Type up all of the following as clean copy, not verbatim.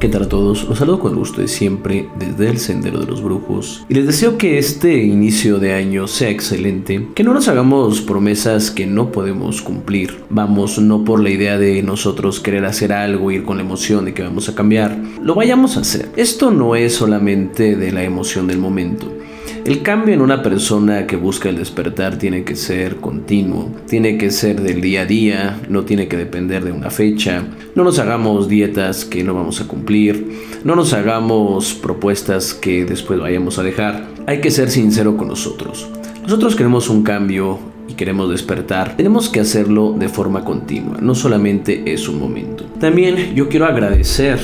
¿Qué tal a todos? Los saludo con el gusto de siempre desde el Sendero de los Brujos y les deseo que este inicio de año sea excelente, que no nos hagamos promesas que no podemos cumplir. Vamos no por la idea de nosotros querer hacer algo, ir con la emoción de que vamos a cambiar, lo vayamos a hacer. Esto no es solamente de la emoción del momento. El cambio en una persona que busca el despertar tiene que ser continuo, tiene que ser del día a día, no tiene que depender de una fecha. No nos hagamos dietas que no vamos a cumplir, no nos hagamos propuestas que después vayamos a dejar. Hay que ser sincero con nosotros. Nosotros queremos un cambio y queremos despertar, tenemos que hacerlo de forma continua, no solamente es un momento. También yo quiero agradecer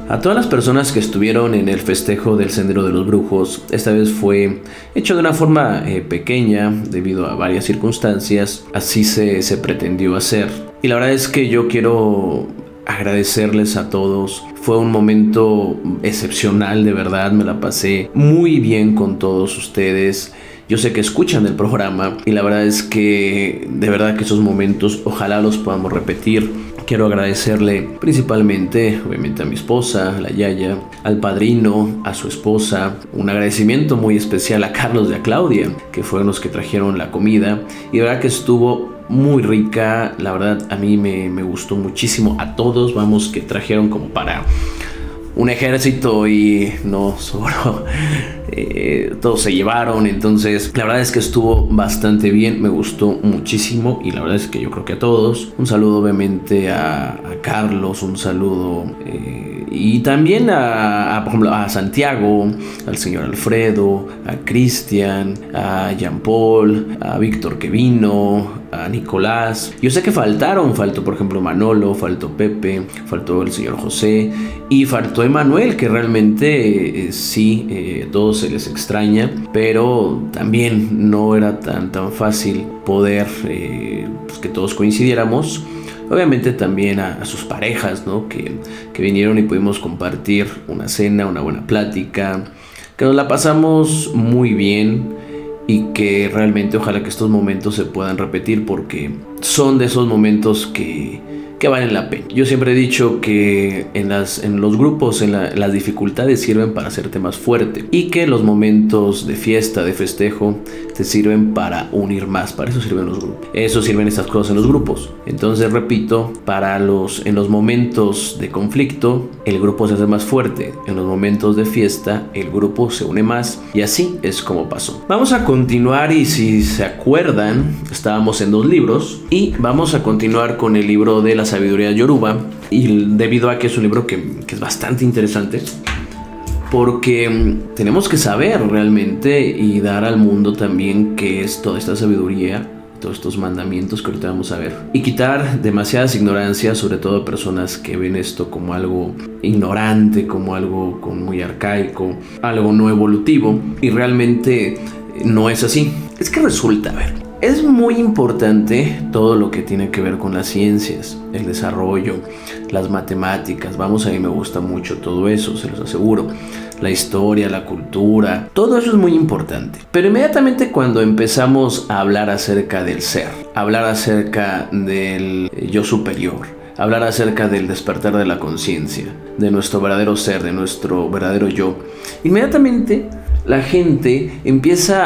a todas las personas que estuvieron en el festejo del Sendero de los Brujos. Esta vez fue hecho de una forma pequeña debido a varias circunstancias. Así se pretendió hacer. Y la verdad es que yo quiero agradecerles a todos. Fue un momento excepcional, de verdad. Me la pasé muy bien con todos ustedes. Yo sé que escuchan el programa y la verdad es que de verdad que esos momentos ojalá los podamos repetir. Quiero agradecerle principalmente, obviamente, a mi esposa, la Yaya, al padrino, a su esposa. Un agradecimiento muy especial a Carlos y a Claudia, que fueron los que trajeron la comida. Y de verdad que estuvo muy rica. La verdad, a mí me gustó muchísimo. A todos, vamos, que trajeron como para un ejército y no sobró. Todos se llevaron, entonces la verdad es que estuvo bastante bien, me gustó muchísimo y la verdad es que yo creo que a todos. Un saludo obviamente a Carlos, un saludo y también por ejemplo, a Santiago, al señor Alfredo, a Cristian, a Jean Paul, a Víctor que vino, a Nicolás. Yo sé que faltó por ejemplo Manolo, faltó Pepe, faltó el señor José y faltó Emanuel, que realmente sí, todos se les extraña, pero también no era tan fácil poder pues que todos coincidiéramos. Obviamente también a sus parejas, ¿no? que vinieron y pudimos compartir una cena, una buena plática, que nos la pasamos muy bien y que realmente ojalá que estos momentos se puedan repetir porque son de esos momentos que valen la pena. Yo siempre he dicho que en los grupos las dificultades sirven para hacerte más fuerte y que los momentos de fiesta, de festejo, te sirven para unir más. Para eso sirven los grupos. Eso sirven estas cosas en los grupos. Entonces, repito, en los momentos de conflicto, el grupo se hace más fuerte. En los momentos de fiesta, el grupo se une más y así es como pasó. Vamos a continuar y si se acuerdan, estábamos en 2 libros y vamos a continuar con el libro de la sabiduría yoruba y debido a que es un libro que es bastante interesante porque tenemos que saber realmente y dar al mundo también qué es toda esta sabiduría, todos estos mandamientos que ahorita vamos a ver y quitar demasiadas ignorancias, sobre todo a personas que ven esto como algo ignorante, como algo muy arcaico, algo no evolutivo y realmente no es así. Es que resulta, a ver, es muy importante todo lo que tiene que ver con las ciencias, el desarrollo, las matemáticas. Vamos, a mí me gusta mucho todo eso, se los aseguro. La historia, la cultura, todo eso es muy importante. Pero inmediatamente cuando empezamos a hablar acerca del ser, hablar acerca del yo superior, hablar acerca del despertar de la conciencia, de nuestro verdadero ser, de nuestro verdadero yo, inmediatamente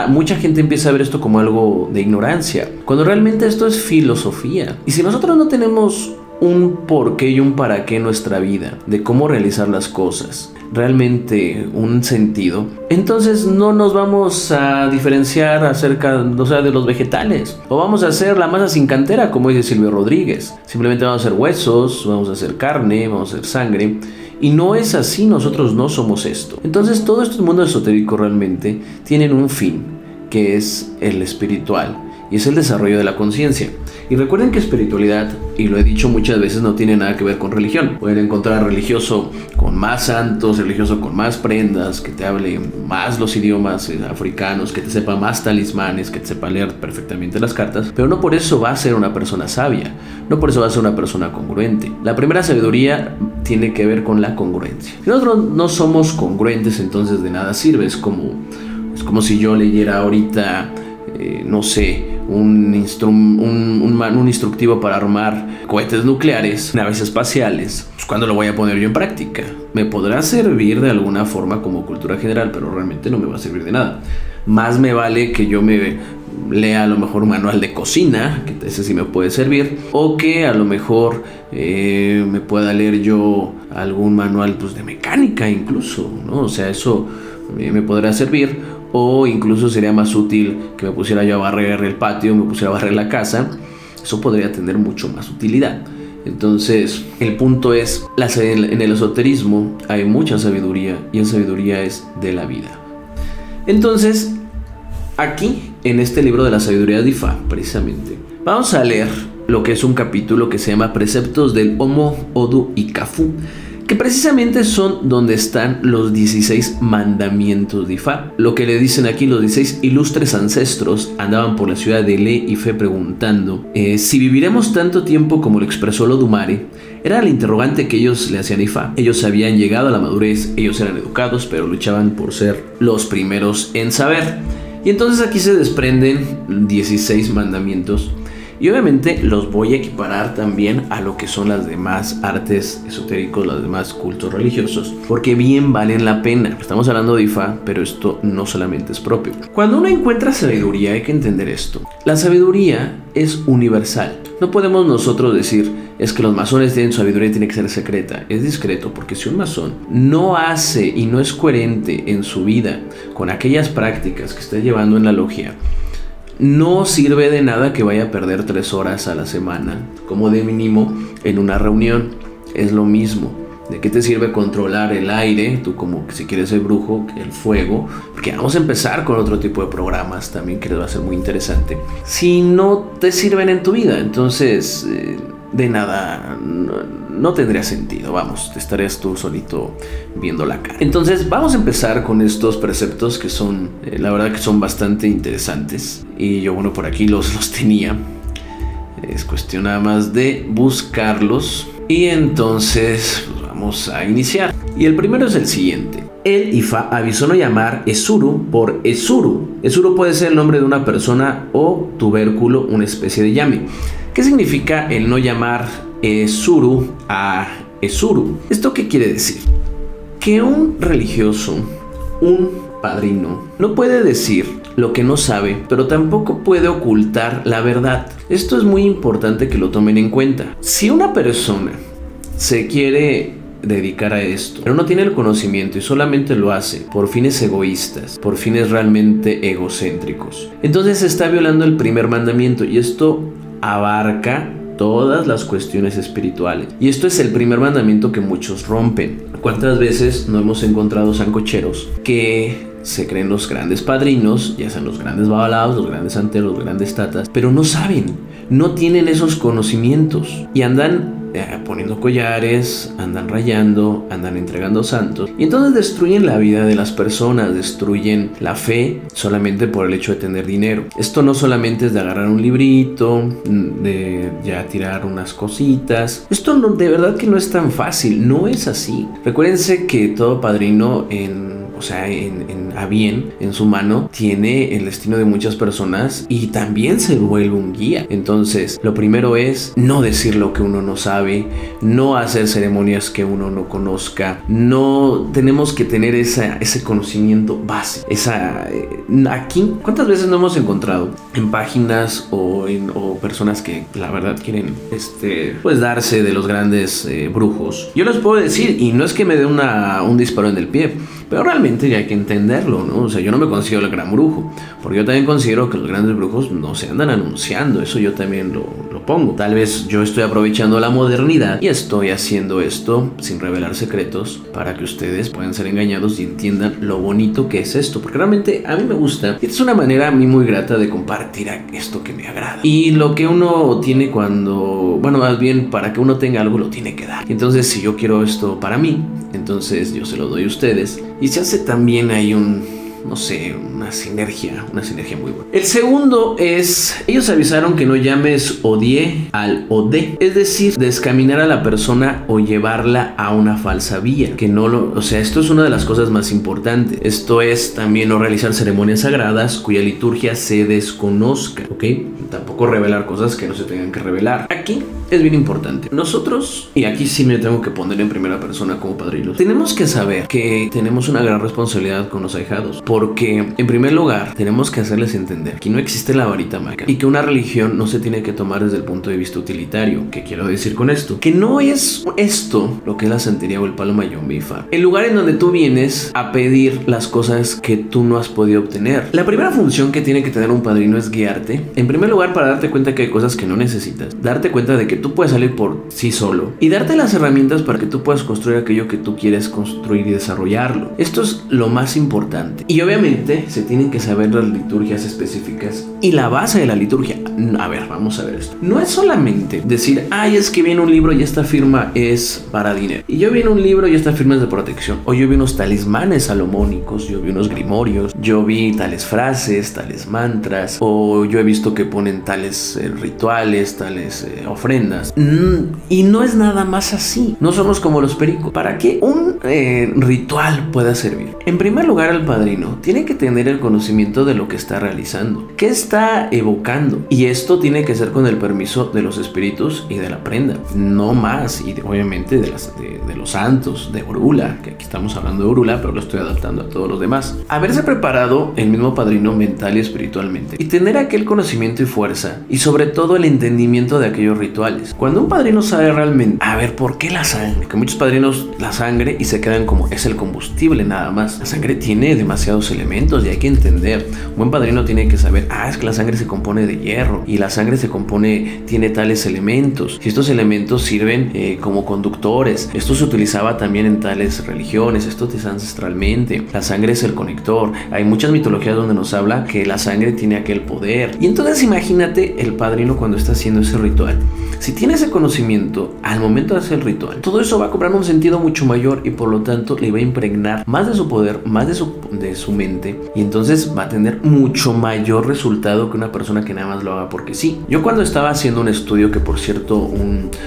mucha gente empieza a ver esto como algo de ignorancia, cuando realmente esto es filosofía. Y si nosotros no tenemos un porqué y un para qué en nuestra vida, de cómo realizar las cosas, realmente un sentido, entonces no nos vamos a diferenciar acerca, de los vegetales, o vamos a hacer la masa sin cantera, como dice Silvio Rodríguez. Simplemente vamos a hacer huesos, vamos a hacer carne, vamos a hacer sangre. Y no es así, nosotros no somos esto. Entonces todo este mundo esotérico realmente tienen un fin, que es el espiritual, y es el desarrollo de la conciencia. Y recuerden que espiritualidad, y lo he dicho muchas veces, no tiene nada que ver con religión. Pueden encontrar religioso con más santos, religioso con más prendas, que te hable más los idiomas africanos, que te sepa más talismanes, que te sepa leer perfectamente las cartas, pero no por eso va a ser una persona sabia, no por eso va a ser una persona congruente. La primera sabiduría tiene que ver con la congruencia. Si nosotros no somos congruentes, entonces de nada sirve. Es como si yo leyera ahorita, no sé, un instructivo para armar cohetes nucleares, naves espaciales, pues ¿cuándo lo voy a poner yo en práctica? Me podrá servir de alguna forma como cultura general, pero realmente no me va a servir de nada. Más me vale que yo me lea a lo mejor un manual de cocina, que ese sí me puede servir, o que a lo mejor me pueda leer yo algún manual pues de mecánica incluso, ¿no? O sea, eso me podrá servir, o incluso sería más útil que me pusiera yo a barrer el patio, me pusiera a barrer la casa. Eso podría tener mucho más utilidad. Entonces, el punto es, en el esoterismo hay mucha sabiduría, y esa sabiduría es de la vida. Entonces, aquí, en este libro de la sabiduría de Ifá, precisamente, vamos a leer lo que es un capítulo que se llama Preceptos del Omo, Odu y Cafu, que precisamente son donde están los 16 mandamientos de Ifá. Lo que le dicen aquí, los 16 ilustres ancestros andaban por la ciudad de Le y Fe preguntando si viviremos tanto tiempo como lo expresó Lodumare. Era el interrogante que ellos le hacían a Ifá. Ellos habían llegado a la madurez, ellos eran educados, pero luchaban por ser los primeros en saber. Y entonces aquí se desprenden 16 mandamientos. Y obviamente los voy a equiparar también a lo que son las demás artes esotéricos, los demás cultos religiosos, porque bien valen la pena. Estamos hablando de Ifá, pero esto no solamente es propio. Cuando uno encuentra sabiduría, hay que entender esto. La sabiduría es universal. No podemos nosotros decir, es que los masones tienen sabiduría y tiene que ser secreta. Es discreto, porque si un masón no hace y no es coherente en su vida con aquellas prácticas que está llevando en la logia, no sirve de nada que vaya a perder 3 horas a la semana, como de mínimo en una reunión. Es lo mismo. ¿De qué te sirve controlar el aire? Tú como que si quieres ser brujo, el fuego. Porque vamos a empezar con otro tipo de programas también que les va a ser muy interesante. Si no te sirven en tu vida, entonces de nada, no tendría sentido. Vamos, te estarías tú solito viendo la cara. Entonces vamos a empezar con estos preceptos que son, la verdad que son bastante interesantes. Y yo, bueno, por aquí los tenía. Es cuestión nada más de buscarlos. Y entonces pues vamos a iniciar. Y el primero es el siguiente. El Ifá avisó no llamar Esuru por Esuru. Esuru puede ser el nombre de una persona o tubérculo, una especie de llame. ¿Qué significa el no llamar Esuru a Esuru? ¿Esto qué quiere decir? Que un religioso, un padrino, no puede decir lo que no sabe, pero tampoco puede ocultar la verdad. Esto es muy importante que lo tomen en cuenta. Si una persona se quiere dedicar a esto, pero no tiene el conocimiento y solamente lo hace por fines egoístas, por fines realmente egocéntricos, entonces se está violando el primer mandamiento, y esto abarca todas las cuestiones espirituales. Y esto es el primer mandamiento que muchos rompen. ¿Cuántas veces no hemos encontrado sancocheros que se creen los grandes padrinos, ya sean los grandes babalaos, los grandes santeros, los grandes tatas, pero no saben, no tienen esos conocimientos y andan poniendo collares, andan rayando, andan entregando santos, y entonces destruyen la vida de las personas, destruyen la fe solamente por el hecho de tener dinero? Esto no solamente es de agarrar un librito, de ya tirar unas cositas. Esto no, de verdad que no es tan fácil, no es así. Recuérdense que todo padrino a bien, en su mano, tiene el destino de muchas personas y también se vuelve un guía. Entonces, lo primero es no decir lo que uno no sabe, no hacer ceremonias que uno no conozca. No tenemos que tener ese conocimiento base. Aquí, ¿cuántas veces no hemos encontrado en páginas o personas que la verdad quieren pues darse de los grandes brujos? Yo les puedo decir, y no es que me dé un disparo en el pie, pero realmente ya hay que entenderlo, ¿no? O sea, yo no me considero el gran brujo, porque yo también considero que los grandes brujos no se andan anunciando. Eso yo también lo pongo. Tal vez yo estoy aprovechando la modernidad y estoy haciendo esto sin revelar secretos para que ustedes puedan ser engañados y entiendan lo bonito que es esto, porque realmente a mí me gusta y es una manera a mí muy grata de compartir esto que me agrada. Y lo que uno tiene más bien para que uno tenga algo lo tiene que dar. Entonces, si yo quiero esto para mí, entonces yo se lo doy a ustedes. Y se hace también ahí no sé, una sinergia muy buena. El segundo es, ellos avisaron que no llames odie al ode, es decir, descaminar a la persona o llevarla a una falsa vía, que no lo, o sea, esto es una de las cosas más importantes. Esto es también no realizar ceremonias sagradas cuya liturgia se desconozca, ¿ok? Tampoco revelar cosas que no se tengan que revelar. Aquí es bien importante. Nosotros, y aquí sí me tengo que poner en primera persona como padrinos, tenemos que saber que tenemos una gran responsabilidad con los ahijados, porque en primer lugar tenemos que hacerles entender que no existe la varita mágica y que una religión no se tiene que tomar desde el punto de vista utilitario. ¿Qué quiero decir con esto? Que no es esto lo que es la santería o el palo mayombe Ifá, el lugar en donde tú vienes a pedir las cosas que tú no has podido obtener. La primera función que tiene que tener un padrino es guiarte, en primer lugar, para darte cuenta que hay cosas que no necesitas, darte cuenta de que tú puedes salir por sí solo y darte las herramientas para que tú puedas construir aquello que tú quieres construir y desarrollarlo. Esto es lo más importante. Y obviamente se tienen que saber las liturgias específicas y la base de la liturgia. A ver, vamos a ver esto. No es solamente decir, ay, es que viene un libro y esta firma es para dinero, y yo vi un libro y esta firma es de protección, o yo vi unos talismanes salomónicos, yo vi unos grimorios, yo vi tales frases, tales mantras, o yo he visto que ponen tales rituales, tales ofrendas. Y no es nada más así. No somos como los pericos. Para que un ritual pueda servir, en primer lugar, el padrino tiene que tener el conocimiento de lo que está realizando, qué está evocando, y esto tiene que ser con el permiso de los espíritus y de la prenda, no más, y obviamente de los santos, de Orula, que aquí estamos hablando de Orula, pero lo estoy adaptando a todos los demás. Haberse preparado el mismo padrino mental y espiritualmente, y tener aquel conocimiento y fuerza, y sobre todo el entendimiento de aquellos rituales. Cuando un padrino sabe realmente, a ver, ¿por qué la sangre? Que muchos padrinos la sangre y se quedan como, es el combustible nada más. La sangre tiene demasiados elementos y hay que entender. Un buen padrino tiene que saber, es que la sangre se compone de hierro, y la sangre tiene tales elementos, y estos elementos sirven como conductores. Esto se utilizaba también en tales religiones, esto es ancestralmente. La sangre es el conector. Hay muchas mitologías donde nos habla que la sangre tiene aquel poder. Y entonces imagínate el padrino cuando está haciendo ese ritual. Si tiene ese conocimiento al momento de hacer el ritual, todo eso va a cobrar un sentido mucho mayor, y por lo tanto le va a impregnar más de su poder, más de su mente, y entonces va a tener mucho mayor resultado que una persona que nada más lo haga porque sí. Yo cuando estaba haciendo un estudio, que por cierto,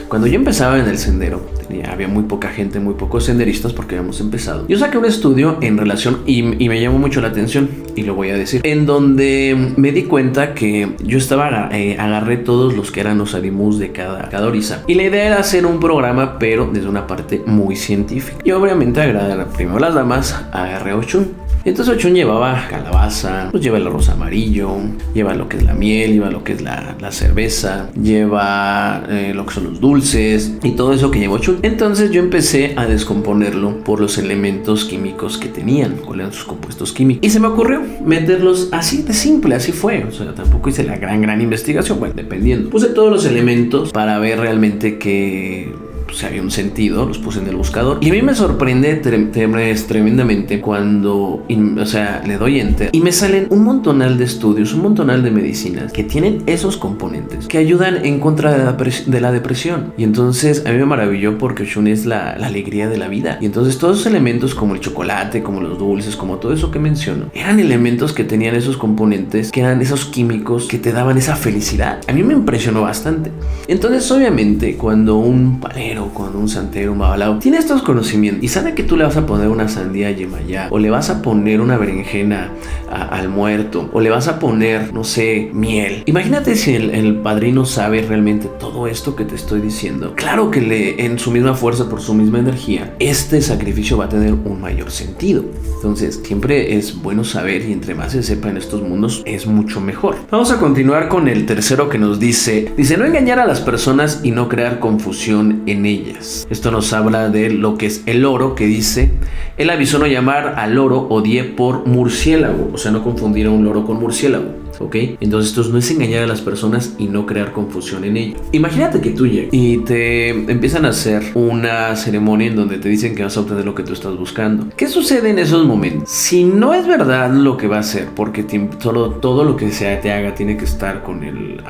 cuando yo empezaba en el sendero, había muy poca gente, muy pocos senderistas porque habíamos empezado. Yo saqué un estudio en relación, y me llamó mucho la atención, y lo voy a decir, en donde me di cuenta que yo agarré todos los que eran los animus de cada orisa, y la idea era hacer un programa, pero desde una parte muy científica. Y obviamente agradar primero a las damas, agarré a Ochun. Entonces Ochun llevaba calabaza, pues lleva el arroz amarillo, lleva lo que es la miel, lleva lo que es la cerveza, lleva lo que son los dulces y todo eso que lleva Ochun. Entonces yo empecé a descomponerlo por los elementos químicos que tenían, cuáles eran sus compuestos químicos. Y se me ocurrió meterlos así de simple, así fue. O sea, tampoco hice la gran investigación, bueno, dependiendo. Puse todos los elementos para ver realmente que pues había un sentido, los puse en el buscador, y a mí me sorprende tremendamente cuando, o sea, le doy enter y me salen un montonal de estudios, un montonal de medicinas que tienen esos componentes que ayudan en contra de la depresión. Y entonces a mí me maravilló, porque Ochun es la alegría de la vida, y entonces todos esos elementos como el chocolate, como los dulces, como todo eso que menciono, eran elementos que tenían esos componentes, que eran esos químicos que te daban esa felicidad. A mí me impresionó bastante. Entonces obviamente cuando un palero, cuando un santero, un babalao tiene estos conocimientos y sabe que tú le vas a poner una sandía yemayá, o le vas a poner una berenjena al muerto, o le vas a poner, no sé, miel. Imagínate si el padrino sabe realmente todo esto que te estoy diciendo. Claro que en su misma fuerza, por su misma energía, este sacrificio va a tener un mayor sentido. Entonces siempre es bueno saber, y entre más se sepa en estos mundos es mucho mejor. Vamos a continuar con el tercero, que nos dice no engañar a las personas y no crear confusión en ellas. Esto nos habla de lo que es el oro, que dice: él avisó no llamar al loro odie por murciélago, o sea, no confundir a un loro con murciélago. ¿ok? Entonces esto no es engañar a las personas y no crear confusión en ello. Imagínate que tú llegas y te empiezan a hacer una ceremonia en donde te dicen que vas a obtener lo que tú estás buscando. ¿Qué sucede en esos momentos? Si no es verdad lo que va a hacer, porque todo lo que te haga tiene que estar con el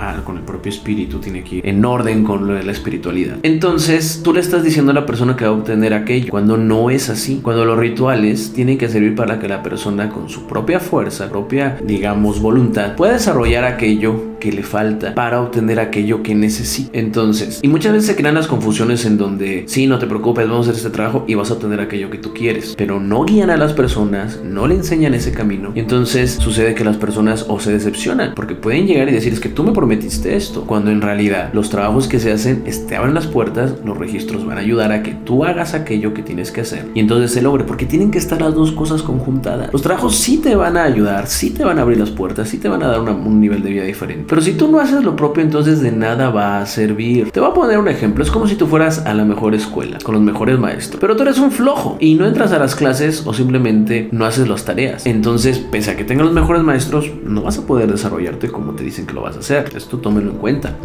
propio espíritu, tiene que ir en orden con lo de la espiritualidad. Entonces tú le estás diciendo a la persona que va a obtener aquello, cuando no es así. Cuando los rituales tienen que servir para que la persona con su propia fuerza, propia, digamos, voluntad, pueda desarrollar aquello que le falta para obtener aquello que necesita. Entonces, y muchas veces se crean las confusiones en donde, sí, no te preocupes, vamos a hacer este trabajo y vas a obtener aquello que tú quieres, pero no guían a las personas, no le enseñan ese camino, y entonces sucede que las personas o se decepcionan, porque pueden llegar y decir, es que tú me prometiste esto, cuando en realidad los trabajos que se hacen te abren las puertas, los registros van a ayudar a que tú hagas aquello que tienes que hacer, y entonces se logre, porque tienen que estar las dos cosas conjuntadas. Los trabajos sí te van a ayudar, sí te van a abrir las puertas, sí te van a dar un nivel de vida diferente, pero si tú no haces lo propio, entonces de nada va a servir. Te voy a poner un ejemplo. Es como si tú fueras a la mejor escuela, con los mejores maestros, pero tú eres un flojo y no entras a las clases o simplemente no haces las tareas. Entonces, pese a que tengas los mejores maestros, no vas a poder desarrollarte como te dicen que lo vas a hacer. Esto tómenlo en cuenta.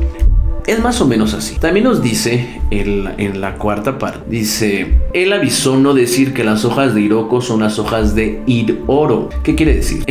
Es más o menos así. También nos dice en la cuarta parte, dice, él avisó no decir que las hojas de Hiroko son las hojas de Iroro. ¿Qué quiere decir?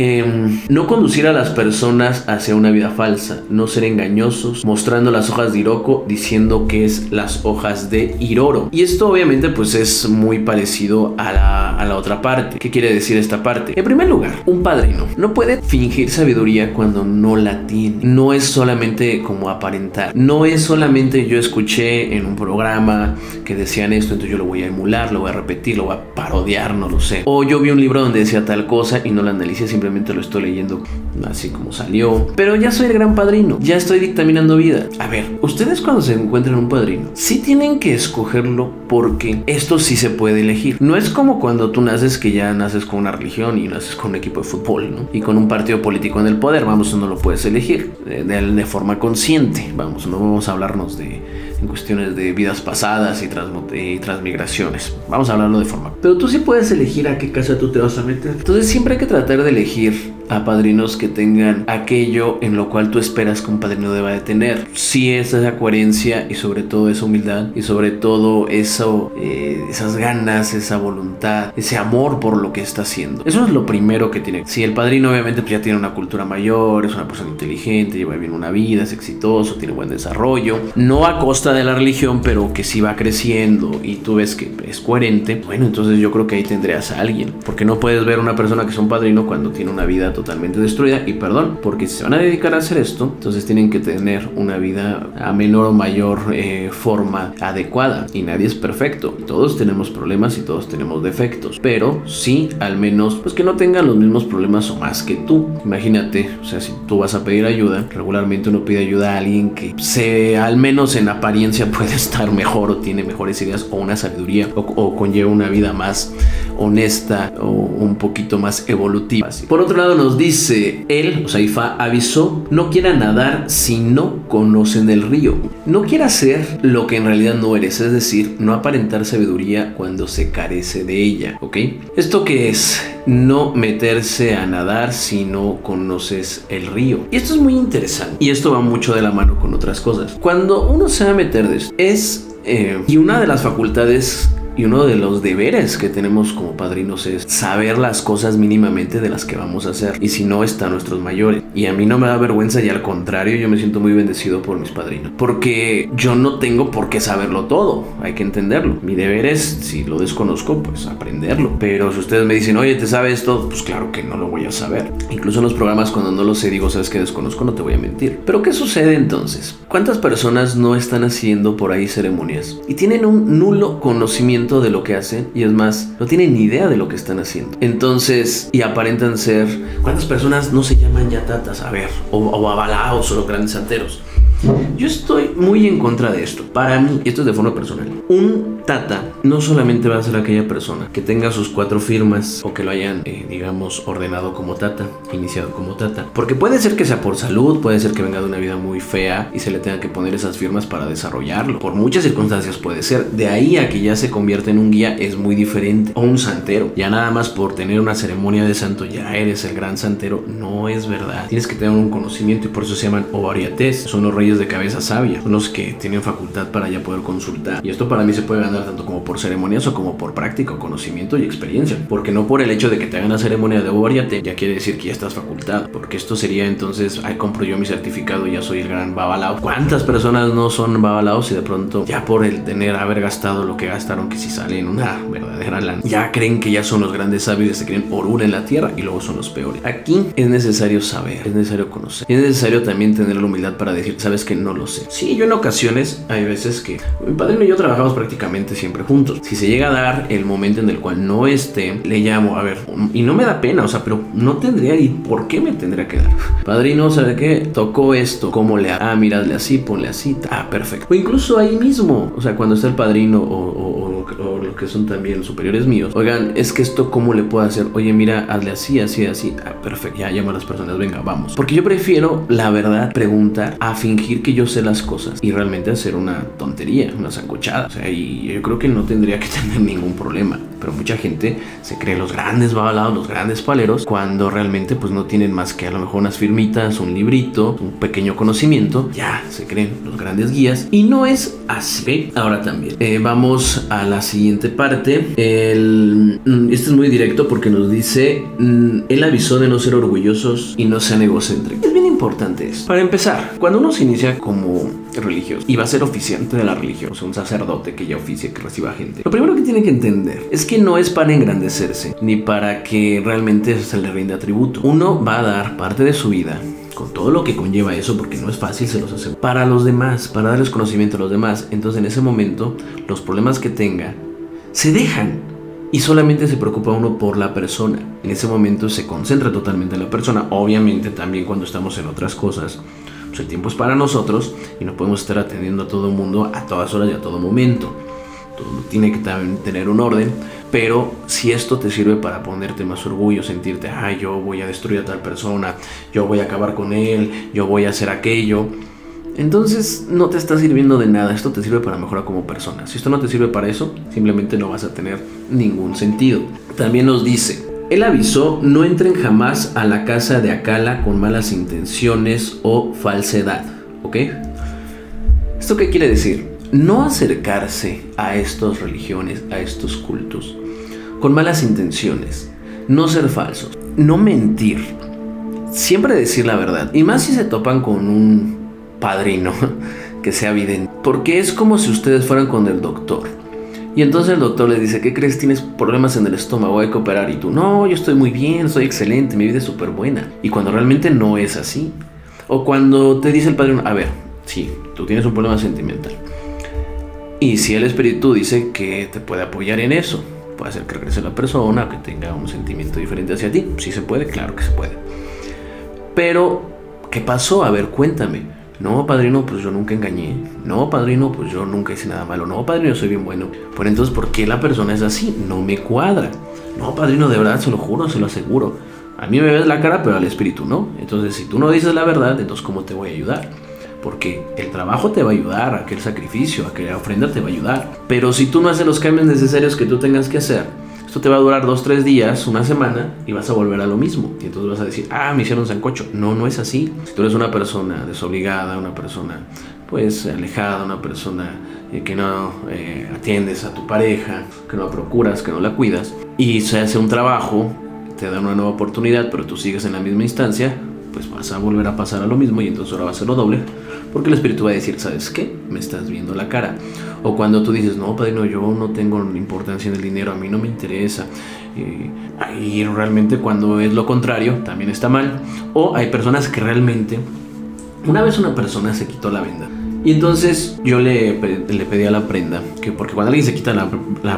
No conducir a las personas hacia una vida falsa, no ser engañosos, mostrando las hojas de Hiroko diciendo que es las hojas de Iroro. Y esto obviamente pues es muy parecido a la otra parte. ¿Qué quiere decir esta parte? En primer lugar, un padrino no puede fingir sabiduría cuando no la tiene. No es solamente como aparentar, no es solamente yo escuché en un programa que decían esto, entonces yo lo voy a emular, lo voy a repetir, lo voy a parodiar, no lo sé. O yo vi un libro donde decía tal cosa y no lo analicé, simplemente lo estoy leyendo así como salió. Pero ya soy el gran padrino, ya estoy dictaminando vida. A ver, ustedes cuando se encuentran un padrino, sí tienen que escogerlo, porque esto sí se puede elegir. No es como cuando tú naces, que ya naces con una religión y naces con un equipo de fútbol, ¿no? Y con un partido político en el poder, vamos, no lo puedes elegir de forma consciente. Vamos, no vamos a hablarnos en cuestiones de vidas pasadas y transmigraciones. Vamos a hablarlo de forma. Pero tú sí puedes elegir a qué casa tú te vas a meter. Entonces siempre hay que tratar de elegir a padrinos que tengan aquello en lo cual tú esperas que un padrino deba de tener. Sí, esa coherencia y sobre todo esa humildad y sobre todo eso, esas ganas, esa voluntad, ese amor por lo que está haciendo. Eso es lo primero que tiene. Si el padrino obviamente pues ya tiene una cultura mayor, es una persona inteligente, lleva bien una vida, es exitoso, tiene buen desarrollo, no a costa de la religión, pero que sí va creciendo y tú ves que es coherente, bueno, entonces yo creo que ahí tendrías a alguien, porque no puedes ver a una persona que es un padrino cuando tiene una vida totalmente destruida. Y perdón, porque si se van a dedicar a hacer esto, entonces tienen que tener una vida a menor o mayor forma adecuada, y nadie es perfecto, todos tenemos problemas y todos tenemos defectos, pero sí, al menos, pues que no tengan los mismos problemas o más que tú. Imagínate, o sea, si tú vas a pedir ayuda, regularmente uno pide ayuda a alguien que al menos en apariencia puede estar mejor o tiene mejores ideas o una sabiduría o conlleva una vida más honesta o un poquito más evolutiva. Por otro lado nos dice, él, o sea, Ifá, avisó, no quiera nadar si no conocen el río. No quiera hacer lo que en realidad no eres, es decir, no aparentar sabiduría cuando se carece de ella, ¿ok? ¿Esto qué es? No meterse a nadar si no conoces el río. Y esto es muy interesante, y esto va mucho de la mano con otras cosas. Cuando uno se va a meter de esto, y una de las facultades y uno de los deberes que tenemos como padrinos es saber las cosas mínimamente de las que vamos a hacer, y si no, están nuestros mayores. Y a mí no me da vergüenza, y al contrario, yo me siento muy bendecido por mis padrinos, porque yo no tengo por qué saberlo todo, hay que entenderlo. Mi deber es, si lo desconozco, pues aprenderlo. Pero si ustedes me dicen, oye, ¿te sabes todo? Pues claro que no lo voy a saber. Incluso en los programas, cuando no lo sé, digo, ¿sabes qué? Desconozco, no te voy a mentir. Pero ¿qué sucede entonces? ¿Cuántas personas no están haciendo por ahí ceremonias y tienen un nulo conocimiento de lo que hacen? Y es más, no tienen ni idea de lo que están haciendo. Entonces, y aparentan ser... ¿Cuántas personas no se llaman yatatas? A ver, o abalaos, o los grandes santeros. Yo estoy muy en contra de esto. Para mí, y esto es de forma personal, un tata no solamente va a ser aquella persona que tenga sus 4 firmas o que lo hayan, digamos, ordenado como tata, iniciado como tata. Porque puede ser que sea por salud, puede ser que venga de una vida muy fea y se le tenga que poner esas firmas para desarrollarlo. Por muchas circunstancias puede ser. De ahí a que ya se convierte en un guía es muy diferente. O un santero. Ya nada más por tener una ceremonia de santo ya eres el gran santero. No es verdad. Tienes que tener un conocimiento y por eso se llaman ovariates. Son los reyes de cabeza sabia. Son los que tienen facultad para ya poder consultar. Y esto para mí se puede ganar tanto como por ceremonias o como por práctica, conocimiento y experiencia. Porque no por el hecho de que te hagan la ceremonia de ovariate ya quiere decir que ya estás facultado. Porque esto sería entonces, ay, compro yo mi certificado y ya soy el gran babalao. ¿Cuántas personas no son babalaos y de pronto ya por el haber gastado lo que gastaron, que si salen una verdadera lana, ya creen que ya son los grandes sabios y se creen orura en la tierra y luego son los peores? Aquí es necesario saber, es necesario conocer, es necesario también tener la humildad para decir, sabes que no lo sé. Sí, yo en ocasiones, hay veces que mi padrino y yo trabajamos prácticamente siempre juntos. Si se llega a dar el momento en el cual no esté, le llamo, a ver, y no me da pena, o sea, pero no tendría, ¿y por qué me tendría que dar? Padrino, ¿sabe qué? Tocó esto, ¿cómo le hago? Ah, mírale así, ponle así, ah, perfecto. O incluso ahí mismo, o sea, cuando está el padrino o lo que son también los superiores míos, oigan, es que esto, ¿cómo le puedo hacer? Oye, mira, hazle así, así, así, ah, perfecto, ya llama a las personas, venga, vamos. Porque yo prefiero, la verdad, preguntar a fingir que yo sé las cosas y realmente hacer una tontería, una sancochada. O sea, y yo creo que no tendría que tener ningún problema. Pero mucha gente se cree los grandes babalados, los grandes paleros, cuando realmente pues no tienen más que a lo mejor unas firmitas, un librito, un pequeño conocimiento. Ya se creen los grandes guías y no es así. Ahora también vamos a la siguiente parte. Este es muy directo porque nos dice, él avisó de no ser orgullosos y no sean egocéntricos. Es bien importante eso. Para empezar, cuando uno se inicia como religioso y va a ser oficiante de la religión, o sea, un sacerdote que ya oficia, que reciba gente, lo primero que tiene que entender es que no es para engrandecerse ni para que realmente se le rinda tributo. Uno va a dar parte de su vida con todo lo que conlleva eso, porque no es fácil, se los hace para los demás, para darles conocimiento a los demás. Entonces en ese momento los problemas que tenga se dejan y solamente se preocupa uno por la persona. En ese momento se concentra totalmente en la persona. Obviamente también cuando estamos en otras cosas, pues el tiempo es para nosotros y no podemos estar atendiendo a todo el mundo a todas horas y a todo momento. Todo tiene que también tener un orden. Pero si esto te sirve para ponerte más orgullo, sentirte, ay, yo voy a destruir a tal persona, yo voy a acabar con él, yo voy a hacer aquello, entonces no te está sirviendo de nada. Esto te sirve para mejorar como persona. Si esto no te sirve para eso, simplemente no vas a tener ningún sentido. También nos dice, él avisó, no entren jamás a la casa de Akala con malas intenciones o falsedad. ¿Ok? ¿Esto qué quiere decir? No acercarse a estas religiones, a estos cultos, con malas intenciones, no ser falsos, no mentir, siempre decir la verdad. Y más si se topan con un padrino que sea evidente, porque es como si ustedes fueran con el doctor y entonces el doctor les dice, ¿qué crees? Tienes problemas en el estómago, hay que operar. Y tú, no, yo estoy muy bien, soy excelente, mi vida es súper buena. Y cuando realmente no es así. O cuando te dice el padrino, a ver, sí, tú tienes un problema sentimental y si el espíritu dice que te puede apoyar en eso, puede hacer que regrese la persona, que tenga un sentimiento diferente hacia ti. Sí se puede, claro que se puede. Pero, ¿qué pasó? A ver, cuéntame. No, padrino, pues yo nunca engañé. No, padrino, pues yo nunca hice nada malo. No, padrino, yo soy bien bueno. Pero entonces, ¿por qué la persona es así? No me cuadra. No, padrino, de verdad, se lo juro, se lo aseguro. A mí me ves la cara, pero al espíritu no. Entonces, si tú no dices la verdad, entonces ¿cómo te voy a ayudar? Porque el trabajo te va a ayudar, aquel sacrificio, aquella ofrenda te va a ayudar. Pero si tú no haces los cambios necesarios que tú tengas que hacer, esto te va a durar 2, 3 días, una semana, y vas a volver a lo mismo. Y entonces vas a decir, ah, me hicieron sancocho. No, no es así. Si tú eres una persona desobligada, una persona pues alejada, una persona que no atiendes a tu pareja, que no la procuras, que no la cuidas, y se hace un trabajo, te da una nueva oportunidad, pero tú sigues en la misma instancia, pues vas a volver a pasar a lo mismo y entonces ahora va a ser lo doble, porque el espíritu va a decir, ¿sabes qué? Me estás viendo la cara. O cuando tú dices, no, padrino, yo no tengo importancia en el dinero, a mí no me interesa. Y realmente cuando es lo contrario, también está mal. O hay personas que realmente, una vez una persona se quitó la venda Y entonces yo le pedí a la prenda que, porque cuando alguien se quita la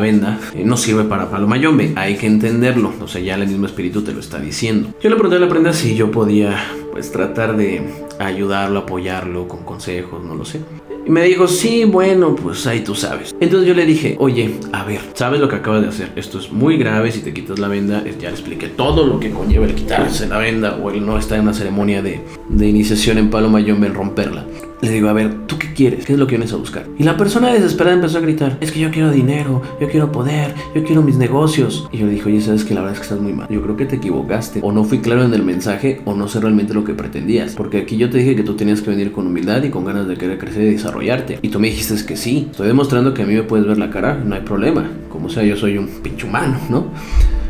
venda, no sirve para palo mayombe, hay que entenderlo, o sea, ya el mismo espíritu te lo está diciendo. Yo le pregunté a la prenda si yo podía pues tratar de ayudarlo, apoyarlo con consejos, no lo sé. Y me dijo, sí, bueno, pues ahí tú sabes. Entonces yo le dije, oye, a ver, ¿sabes lo que acabas de hacer? Esto es muy grave, si te quitas la venda, ya le expliqué todo lo que conlleva el quitarse la venda o el no estar en una ceremonia de iniciación en palo mayombe, el romperla. Le digo, a ver, ¿tú qué quieres? ¿Qué es lo que vienes a buscar? Y la persona desesperada empezó a gritar, es que yo quiero dinero, yo quiero poder, yo quiero mis negocios. Y yo le dije, oye, sabes que la verdad es que estás muy mal. Yo creo que te equivocaste, o no fui claro en el mensaje, o no sé realmente lo que pretendías. Porque aquí yo te dije que tú tenías que venir con humildad y con ganas de querer crecer y desarrollarte. Y tú me dijiste que sí. Estoy demostrando que a mí me puedes ver la cara, no hay problema. Como sea, yo soy un pinche humano, ¿no?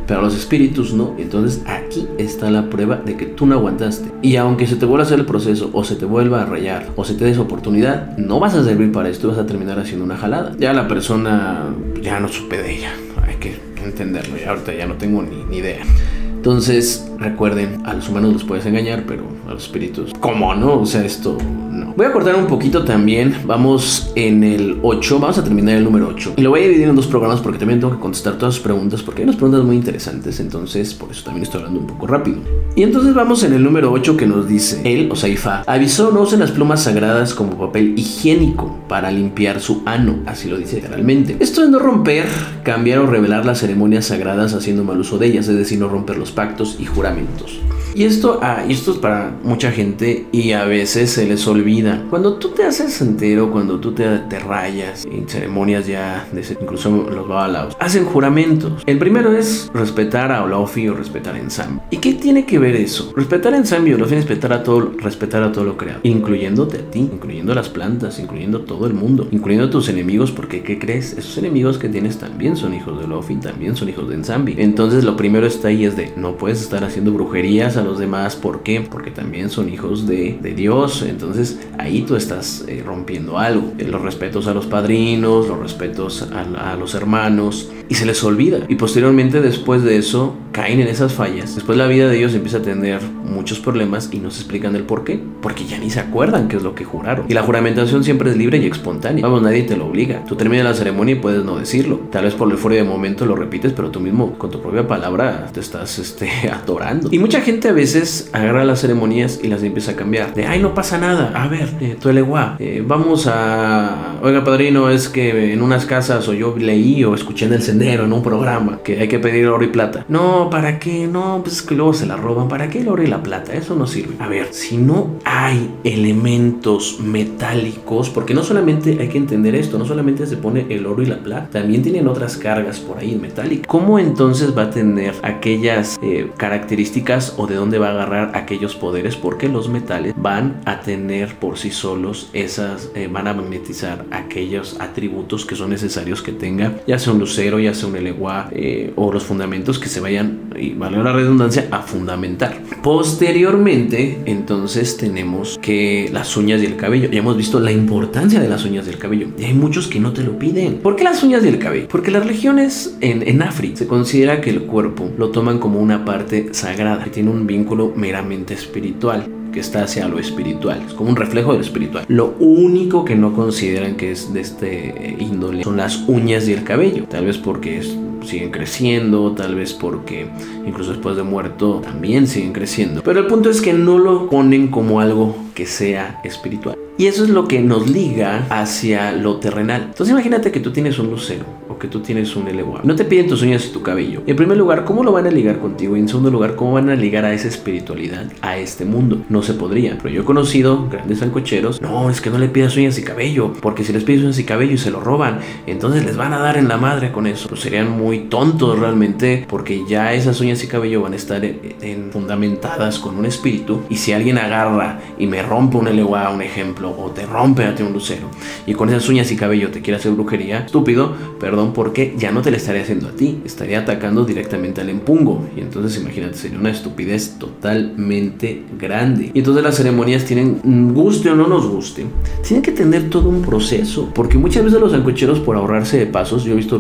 Pero los espíritus no. Entonces aquí está la prueba de que tú no aguantaste. Y aunque se te vuelva a hacer el proceso, o se te vuelva a rayar, o se te des oportunidad, no vas a servir para esto, vas a terminar haciendo una jalada. Ya la persona, ya no supe de ella, hay que entenderlo, ya ahorita ya no tengo ni idea. Entonces, recuerden, a los humanos los puedes engañar, pero a los espíritus, ¿cómo no? O sea, esto no. Voy a cortar un poquito también. Vamos en el 8, vamos a terminar el número 8. Y lo voy a dividir en dos programas porque también tengo que contestar todas sus preguntas, porque hay unas preguntas muy interesantes, entonces por eso también estoy hablando un poco rápido. Y entonces vamos en el número 8 que nos dice, él, o sea, Ifá, avisó no usen las plumas sagradas como papel higiénico para limpiar su ano, así lo dice literalmente. Esto es no romper, cambiar o revelar las ceremonias sagradas haciendo mal uso de ellas, es decir, no romper los pactos y juramentos. Y esto es para mucha gente y a veces se les olvida. Cuando tú te haces entero, cuando tú te rayas en ceremonias ya, incluso los babalaos, hacen juramentos. El primero es respetar a Olofi o respetar a Ensambi. ¿Y qué tiene que ver eso? Respetar a Ensambi y Olofi es respetar a todo lo creado, incluyéndote a ti, incluyendo las plantas, incluyendo todo el mundo, incluyendo a tus enemigos, porque ¿qué crees? Esos enemigos que tienes también son hijos de Olofi, también son hijos de Ensambi. Entonces lo primero está ahí es de no puedes estar haciendo brujerías a los demás. ¿Por qué? Porque también son hijos de Dios. Entonces ahí tú estás rompiendo algo. Los respetos a los padrinos, los respetos a los hermanos, y se les olvida. Y posteriormente, después de eso, caen en esas fallas. Después la vida de ellos empieza a tener muchos problemas y no se explican el por qué. Porque ya ni se acuerdan qué es lo que juraron. Y la juramentación siempre es libre y espontánea. Vamos, nadie te lo obliga. Tú terminas la ceremonia y puedes no decirlo. Tal vez por el fuera de momento lo repites, pero tú mismo con tu propia palabra te estás atorando. Y mucha gente a veces agarra las ceremonias y las empieza a cambiar. De, ay, no pasa nada. A ver, tu eleguá, vamos a... Oiga, padrino, es que en unas casas, o yo leí o escuché en el sendero, en un programa, que hay que pedir oro y plata. No, ¿para qué? No, pues es que luego se la roban. ¿Para qué el oro y la plata? Eso no sirve. A ver, si no hay elementos metálicos, porque no solamente hay que entender esto, no solamente se pone el oro y la plata, también tienen otras cargas por ahí metálicas. ¿Cómo entonces va a tener aquellas características, o de dónde va a agarrar aquellos poderes? Porque los metales van a tener por sí solos van a magnetizar aquellos atributos que son necesarios que tenga, ya sea un lucero, ya sea un eleguá, o los fundamentos que se vayan, y vale la redundancia, a fundamentar. Posteriormente, entonces tenemos que las uñas y el cabello. Ya hemos visto la importancia de las uñas y el cabello, y hay muchos que no te lo piden. ¿Por qué las uñas y el cabello? Porque las religiones en África se considera que el cuerpo lo toman como una parte sagrada, que tiene un vínculo meramente espiritual, que está hacia lo espiritual, es como un reflejo de lo espiritual. Lo único que no consideran que es de este índole son las uñas y el cabello, tal vez porque siguen creciendo, tal vez porque incluso después de muerto también siguen creciendo, pero el punto es que no lo ponen como algo que sea espiritual. Y eso es lo que nos liga hacia lo terrenal. Entonces imagínate que tú tienes un lucero o que tú tienes un eleguá. No te piden tus uñas y tu cabello. En primer lugar, ¿cómo lo van a ligar contigo? Y en segundo lugar, ¿cómo van a ligar a esa espiritualidad, a este mundo? No se podría. Pero yo he conocido grandes sancocheros. No, es que no le pidas uñas y cabello, porque si les pides uñas y cabello y se lo roban, entonces les van a dar en la madre con eso. Pues serían muy tontos realmente, porque ya esas uñas y cabello van a estar fundamentadas con un espíritu. Y si alguien agarra y me rompe un eleguá, un ejemplo, o te rompe a ti un lucero, y con esas uñas y cabello te quiere hacer brujería, estúpido, perdón, porque ya no te la estaría haciendo a ti, estaría atacando directamente al empungo. Y entonces imagínate, sería una estupidez totalmente grande. Y entonces las ceremonias tienen, guste o no nos guste, tienen que tener todo un proceso, porque muchas veces los sancocheros, por ahorrarse de pasos, yo he visto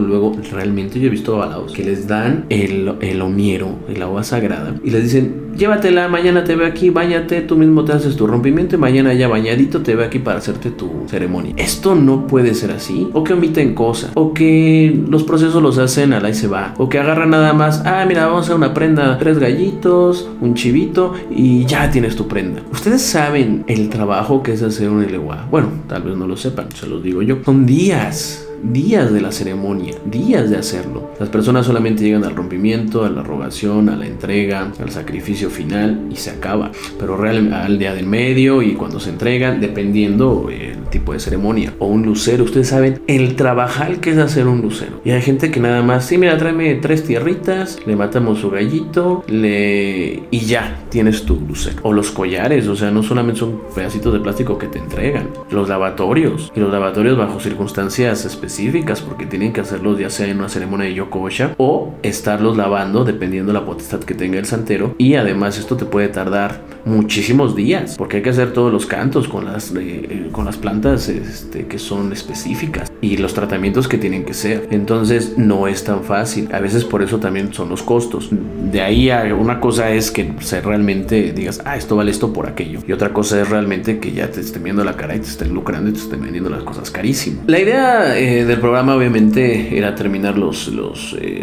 babalaos que les dan el omiero, el agua sagrada, y les dicen, llévatela, mañana te veo aquí, báñate, tú mismo te haces tu rompimiento y mañana ya bañadito te te ve aquí para hacerte tu ceremonia. Esto no puede ser así. O que omiten cosas, o que los procesos los hacen al ahí se va, o que agarran nada más, mira, vamos a hacer una prenda, 3 gallitos, un chivito y ya tienes tu prenda. Ustedes saben el trabajo que es hacer un eleguá. Bueno, tal vez no lo sepan, se los digo yo. Son días de la ceremonia, días de hacerlo. Las personas solamente llegan al rompimiento, a la rogación, a la entrega, al sacrificio final y se acaba. Pero realmente al día del medio y cuando se entregan, dependiendo el tipo de ceremonia. O un lucero, ustedes saben el trabajal que es hacer un lucero. Y hay gente que nada más, sí, mira, tráeme 3 tierritas, le matamos su gallito, y ya tienes tu lucero. O los collares, o sea, no solamente son pedacitos de plástico que te entregan. Los lavatorios, y los lavatorios bajo circunstancias específicas, porque tienen que hacerlos ya sea en una ceremonia de Yokosha o estarlos lavando dependiendo de la potestad que tenga el santero. Y además esto te puede tardar muchísimos días, porque hay que hacer todos los cantos con las plantas que son específicas y los tratamientos que tienen que ser. Entonces no es tan fácil. A veces por eso también son los costos. De ahí a una cosa es que realmente digas, esto vale esto por aquello, y otra cosa es realmente que ya te estén viendo la cara y te estén lucrando y te estén vendiendo las cosas carísimo. La idea del programa obviamente era terminar los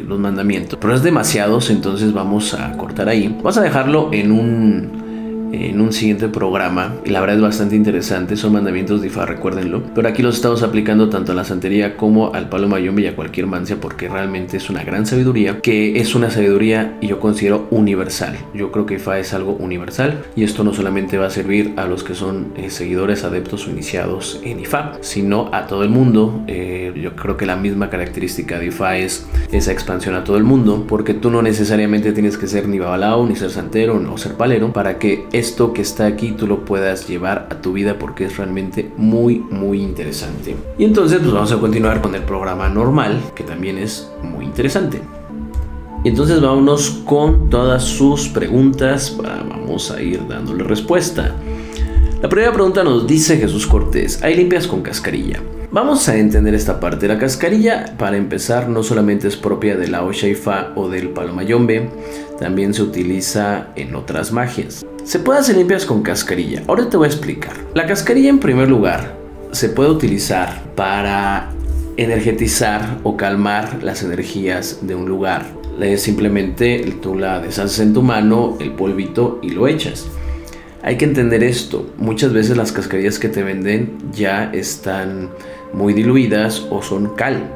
mandamientos, pero es demasiados, entonces vamos a cortar ahí. Vamos a dejarlo en un siguiente programa, y la verdad es bastante interesante. Son mandamientos de Ifá, recuérdenlo, pero aquí los estamos aplicando tanto a la santería como al palo mayombe y a cualquier mancia, porque realmente es una gran sabiduría, que es una sabiduría y yo considero universal. Yo creo que Ifá es algo universal, y esto no solamente va a servir a los que son seguidores, adeptos o iniciados en Ifá, sino a todo el mundo. Yo creo que la misma característica de Ifá es esa expansión a todo el mundo, porque tú no necesariamente tienes que ser ni babalao, ni ser santero, o ser palero, para que esto que está aquí tú lo puedas llevar a tu vida, porque es realmente muy interesante. Y entonces pues vamos a continuar con el programa normal, que también es muy interesante. Y entonces vámonos con todas sus preguntas, vamos a ir dándole respuesta. La primera pregunta nos dice Jesús Cortés: ¿hay limpias con cascarilla? Vamos a entender esta parte. La cascarilla, para empezar, no solamente es propia de la Osha Ifá o del palo mayombe, también se utiliza en otras magias. Se puede hacer limpias con cascarilla. Ahora te voy a explicar. La cascarilla, en primer lugar, se puede utilizar para energetizar o calmar las energías de un lugar. Simplemente tú la deshaces en tu mano, el polvito, y lo echas. Hay que entender esto. Muchas veces las cascarillas que te venden ya están muy diluidas o son cal.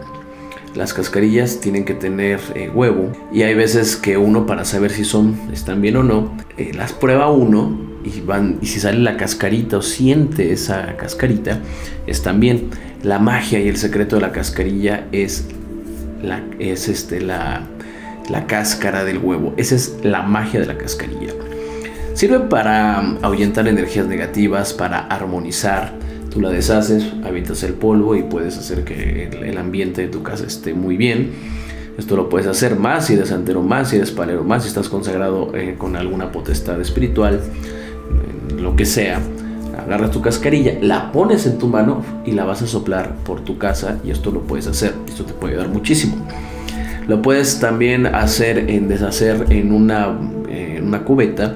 Las cascarillas tienen que tener huevo, y hay veces que uno, para saber si están bien o no, las prueba uno y si sale la cascarita o siente esa cascarita, están bien. La magia y el secreto de la cascarilla es la cáscara del huevo. Esa es la magia de la cascarilla. Sirve para ahuyentar energías negativas, para armonizar. Tú la deshaces, avientas el polvo y puedes hacer que el ambiente de tu casa esté muy bien. Esto lo puedes hacer más si eres santero, más si eres palero, más si estás consagrado con alguna potestad espiritual, lo que sea. Agarras tu cascarilla, la pones en tu mano y la vas a soplar por tu casa, y esto lo puedes hacer. Esto te puede ayudar muchísimo. Lo puedes también deshacer en una cubeta,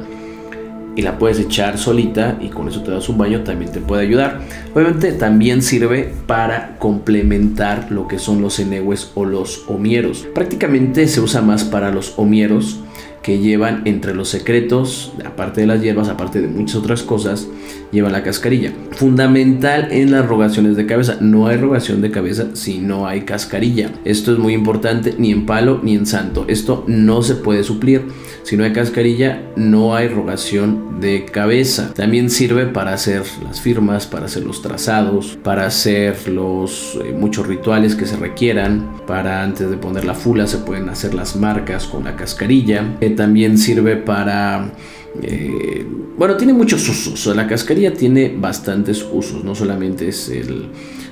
y la puedes echar solita, y con eso te das un baño, también te puede ayudar. Obviamente también sirve para complementar lo que son los enegües o los homieros. Prácticamente se usa más para los homieros, que llevan entre los secretos, aparte de las hierbas, aparte de muchas otras cosas, llevan la cascarilla. Fundamental en las rogaciones de cabeza. No hay rogación de cabeza si no hay cascarilla. Esto es muy importante, ni en palo ni en santo. Esto no se puede suplir. Si no hay cascarilla, no hay rogación de cabeza. También sirve para hacer las firmas, para hacer los trazados, para hacer muchos rituales que se requieran. Para, antes de poner la fula, se pueden hacer las marcas con la cascarilla. También sirve para... tiene muchos usos. La cascarilla tiene bastantes usos. No solamente es el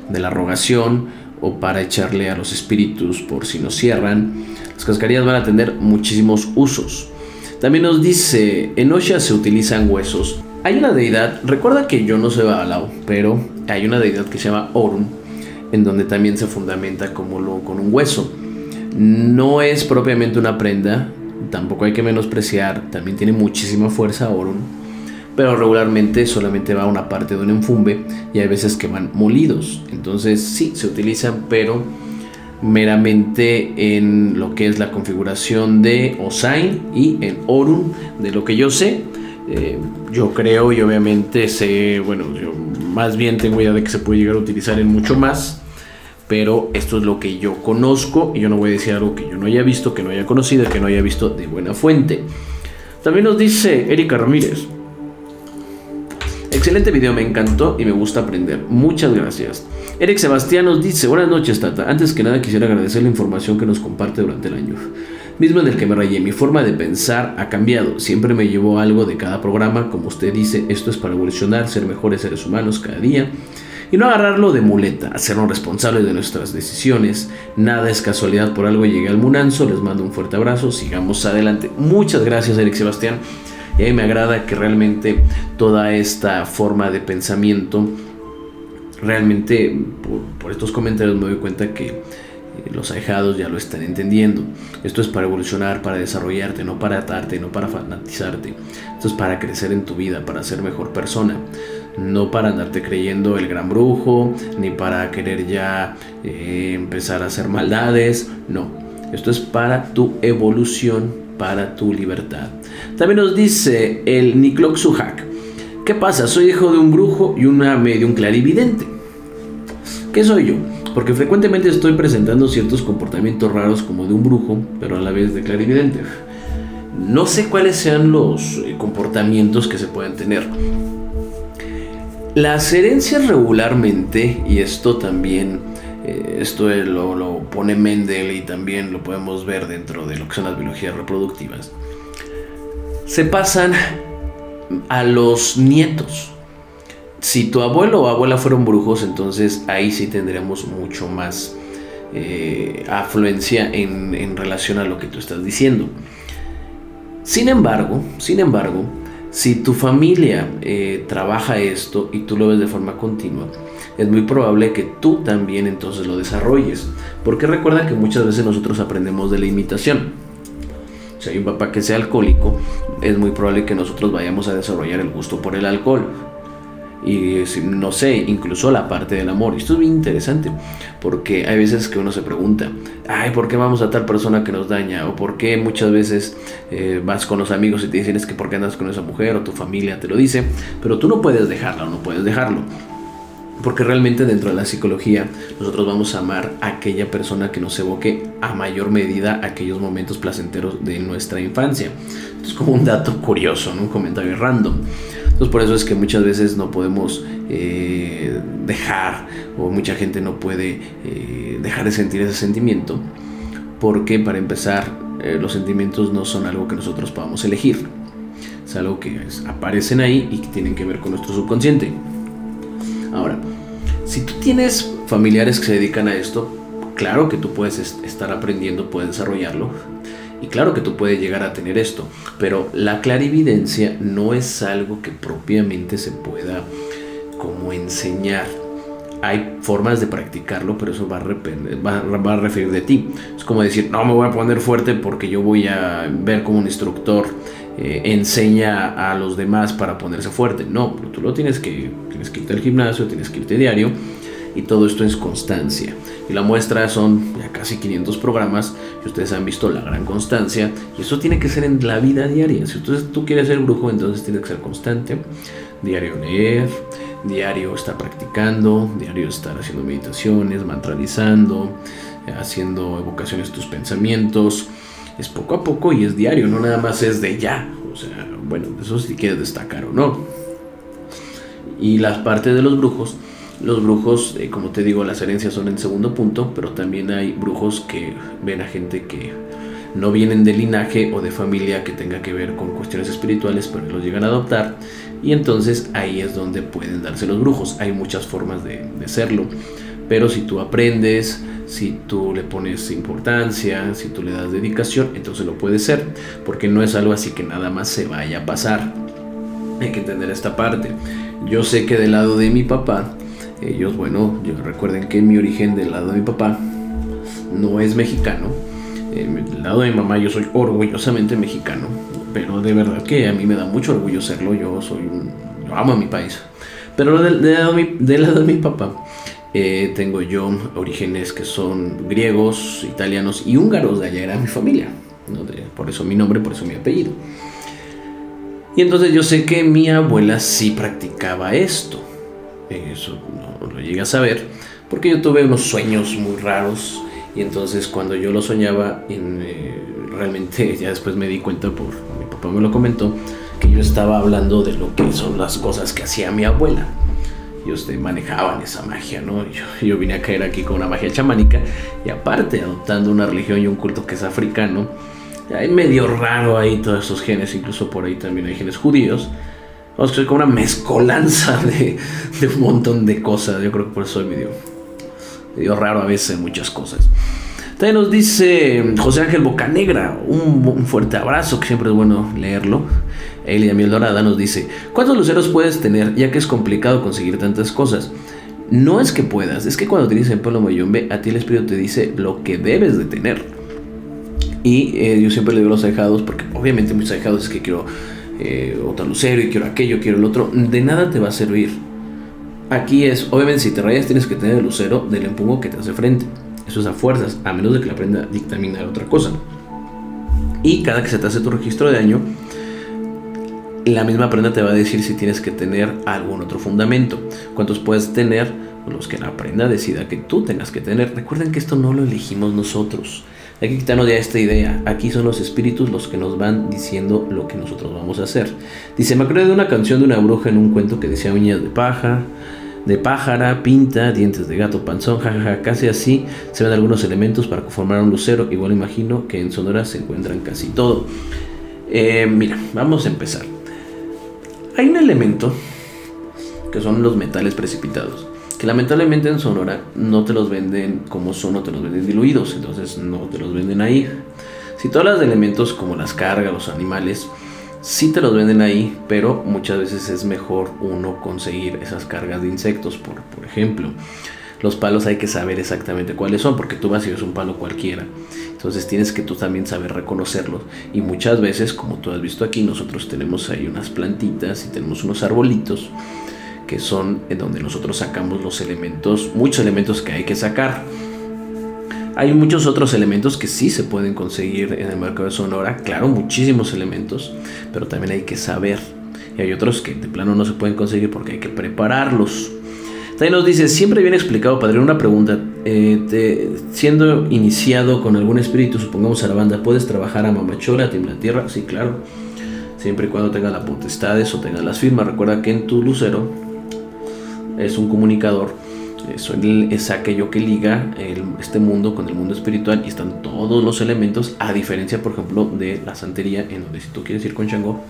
de la rogación o para echarle a los espíritus por si nos cierran. Las cascarillas van a tener muchísimos usos. También nos dice: en Osha se utilizan huesos. Hay una deidad, recuerda que yo no soy babalao, pero hay una deidad que se llama Orun, en donde también se fundamenta con un hueso. No es propiamente una prenda, tampoco hay que menospreciar, también tiene muchísima fuerza Orun, pero regularmente solamente va una parte de un enfumbe y hay veces que van molidos. Entonces sí, se utilizan, pero meramente en lo que es la configuración de Osain y en Orun, de lo que yo sé. Yo creo y obviamente sé, bueno, yo más bien tengo idea de que se puede llegar a utilizar en mucho más, pero esto es lo que yo conozco y yo no voy a decir algo que yo no haya visto, que no haya conocido, que no haya visto de buena fuente. También nos dice Erika Ramírez: excelente video, me encantó y me gusta aprender. Muchas gracias. Eric Sebastián nos dice: buenas noches, Tata. Antes que nada quisiera agradecer la información que nos comparte durante el año, mismo en el que me rayé. Mi forma de pensar ha cambiado. Siempre me llevo algo de cada programa. Como usted dice, esto es para evolucionar, ser mejores seres humanos cada día y no agarrarlo de muleta, hacernos responsables de nuestras decisiones. Nada es casualidad, por algo llegué al Munanzo. Les mando un fuerte abrazo, sigamos adelante. Muchas gracias, Eric Sebastián. Y a mí me agrada que realmente toda esta forma de pensamiento, realmente por estos comentarios me doy cuenta que los ahijados ya lo están entendiendo. Esto es para evolucionar, para desarrollarte, no para atarte, no para fanatizarte. Esto es para crecer en tu vida, para ser mejor persona, no para andarte creyendo el gran brujo, ni para querer ya empezar a hacer maldades. No, esto es para tu evolución, para tu libertad. También nos dice el Niklok Suhak: ¿qué pasa? Soy hijo de un brujo y una medium clarividente. ¿Qué soy yo? Porque frecuentemente estoy presentando ciertos comportamientos raros como de un brujo, pero a la vez de clarividente. No sé cuáles sean los comportamientos que se pueden tener. Las herencias regularmente, y esto también, esto lo pone Mendel y también lo podemos ver dentro de lo que son las biologías reproductivas, se pasan a los nietos. Si tu abuelo o abuela fueron brujos, entonces ahí sí tendremos mucho más afluencia en relación a lo que tú estás diciendo. Sin embargo, si tu familia trabaja esto y tú lo ves de forma continua, es muy probable que tú también entonces lo desarrolles. Porque recuerda que muchas veces nosotros aprendemos de la imitación. Si hay un papá que sea alcohólico, es muy probable que nosotros vayamos a desarrollar el gusto por el alcohol. Y no sé, incluso la parte del amor. Esto es bien interesante, porque hay veces que uno se pregunta: ay, ¿por qué vamos a tal persona que nos daña? O ¿por qué muchas veces vas con los amigos y te dicen es que por qué andas con esa mujer? O tu familia te lo dice, pero tú no puedes dejarla o no puedes dejarlo. Porque realmente dentro de la psicología nosotros vamos a amar a aquella persona que nos evoque a mayor medida aquellos momentos placenteros de nuestra infancia. Esto es como un dato curioso, ¿no? Un comentario random. Entonces por eso es que muchas veces no podemos dejar, o mucha gente no puede dejar de sentir ese sentimiento, porque para empezar los sentimientos no son algo que nosotros podamos elegir. Es algo que aparecen ahí y que tienen que ver con nuestro subconsciente. Ahora, si tú tienes familiares que se dedican a esto, claro que tú puedes estar aprendiendo, puedes desarrollarlo. Y claro que tú puedes llegar a tener esto, pero la clarividencia no es algo que propiamente se pueda como enseñar. Hay formas de practicarlo, pero eso va a referir de ti. Es como decir: no me voy a poner fuerte porque yo voy a ver como un instructor enseña a los demás para ponerse fuerte. No, pero tú lo tienes que irte al gimnasio, tienes que irte diario. Y todo esto es constancia. Y la muestra son ya casi 500 programas que ustedes han visto la gran constancia. Y eso tiene que ser en la vida diaria. Si tú quieres ser brujo, entonces tienes que ser constante. Diario leer, diario estar practicando, diario estar haciendo meditaciones, mantralizando, haciendo evocaciones de tus pensamientos. Es poco a poco y es diario, no nada más es de ya. O sea, bueno, eso si quieres destacar o no. Y las partes de los brujos, como te digo, las herencias son el segundo punto, pero también hay brujos que ven a gente que no vienen de linaje o de familia que tenga que ver con cuestiones espirituales, pero los llegan a adoptar, y entonces ahí es donde pueden darse los brujos. Hay muchas formas de serlo, pero si tú aprendes, si tú le pones importancia, si tú le das dedicación, entonces lo puedes ser, porque no es algo así que nada más se vaya a pasar. Hay que entender esta parte. Yo sé que del lado de mi papá, recuerden que mi origen del lado de mi papá no es mexicano. Del lado de mi mamá yo soy orgullosamente mexicano. pero de verdad que a mí me da mucho orgullo serlo. Yo amo a mi país. Pero del lado de mi papá, tengo yo orígenes que son griegos, italianos y húngaros. De allá era mi familia, ¿no? Por eso mi nombre, por eso mi apellido. Y entonces yo sé que mi abuela sí practicaba esto. Eso no lo llegué a saber, porque yo tuve unos sueños muy raros. Y entonces cuando yo lo soñaba, realmente ya después me di cuenta, mi papá me lo comentó, que yo estaba hablando de lo que son las cosas que hacía mi abuela. Ellos manejaban esa magia, ¿no? Yo vine a caer aquí con una magia chamánica y aparte adoptando una religión y un culto que es africano. Hay medio raro ahí todos esos genes, incluso por ahí también hay genes judíos. Vamos, que soy como una mezcolanza de un montón de cosas. Yo creo que por eso soy medio raro a veces en muchas cosas. También nos dice José Ángel Bocanegra, un fuerte abrazo, que siempre es bueno leerlo. Elia Miel Dorada nos dice: ¿cuántos luceros puedes tener, ya que es complicado conseguir tantas cosas? No es que puedas, es que cuando tienes en Palo Mayombe, a ti el espíritu te dice lo que debes de tener. Y yo siempre le digo los ahijados, porque obviamente muchos ahijados es que quiero otro lucero y quiero aquello, quiero el otro. De nada te va a servir. Aquí es, obviamente, si te rayas tienes que tener el lucero del empujo que te hace frente. Eso es a fuerzas, a menos de que la prenda dictaminar otra cosa. Y cada que se te hace tu registro de año, la misma prenda te va a decir si tienes que tener algún otro fundamento. ¿Cuántos puedes tener? Los que la prenda decida que tú tengas que tener. Recuerden que esto no lo elegimos nosotros. Hay que quitarnos ya esta idea. Aquí son los espíritus los que nos van diciendo lo que nosotros vamos a hacer. Dice: me acuerdo de una canción de una bruja en un cuento que decía uñas de pájara, pinta, dientes de gato, panzón, jajaja, casi así se ven algunos elementos para conformar un lucero. Igual imagino que en Sonora se encuentran casi todo. Mira, vamos a empezar. Hay un elemento que son los metales precipitados, que lamentablemente en Sonora no te los venden como son, no te los venden diluidos, entonces no te los venden ahí. Si tú hablas de elementos como las cargas, los animales, sí te los venden ahí, pero muchas veces es mejor uno conseguir esas cargas de insectos, por ejemplo. Los palos hay que saber exactamente cuáles son, porque tú vas y ves un palo cualquiera. Entonces tienes que tú también saber reconocerlos. Y muchas veces, como tú has visto aquí, nosotros tenemos ahí unas plantitas y tenemos unos arbolitos que son en donde nosotros sacamos los elementos, muchos elementos que hay que sacar. Hay muchos otros elementos que sí se pueden conseguir en el mercado de Sonora, claro, muchísimos elementos, pero también hay que saber. Y hay otros que de plano no se pueden conseguir porque hay que prepararlos. También nos dice: siempre bien explicado, padre. Una pregunta: siendo iniciado con algún espíritu, supongamos a la banda, ¿puedes trabajar a Mamachola, a Tiembla Tierra? Sí, claro, siempre y cuando tenga las potestades o tenga las firmas. Recuerda que en tu lucero es un comunicador. Eso es aquello que liga este mundo con el mundo espiritual, y están todos los elementos, a diferencia, por ejemplo, de la santería, en donde si tú quieres ir con Shango,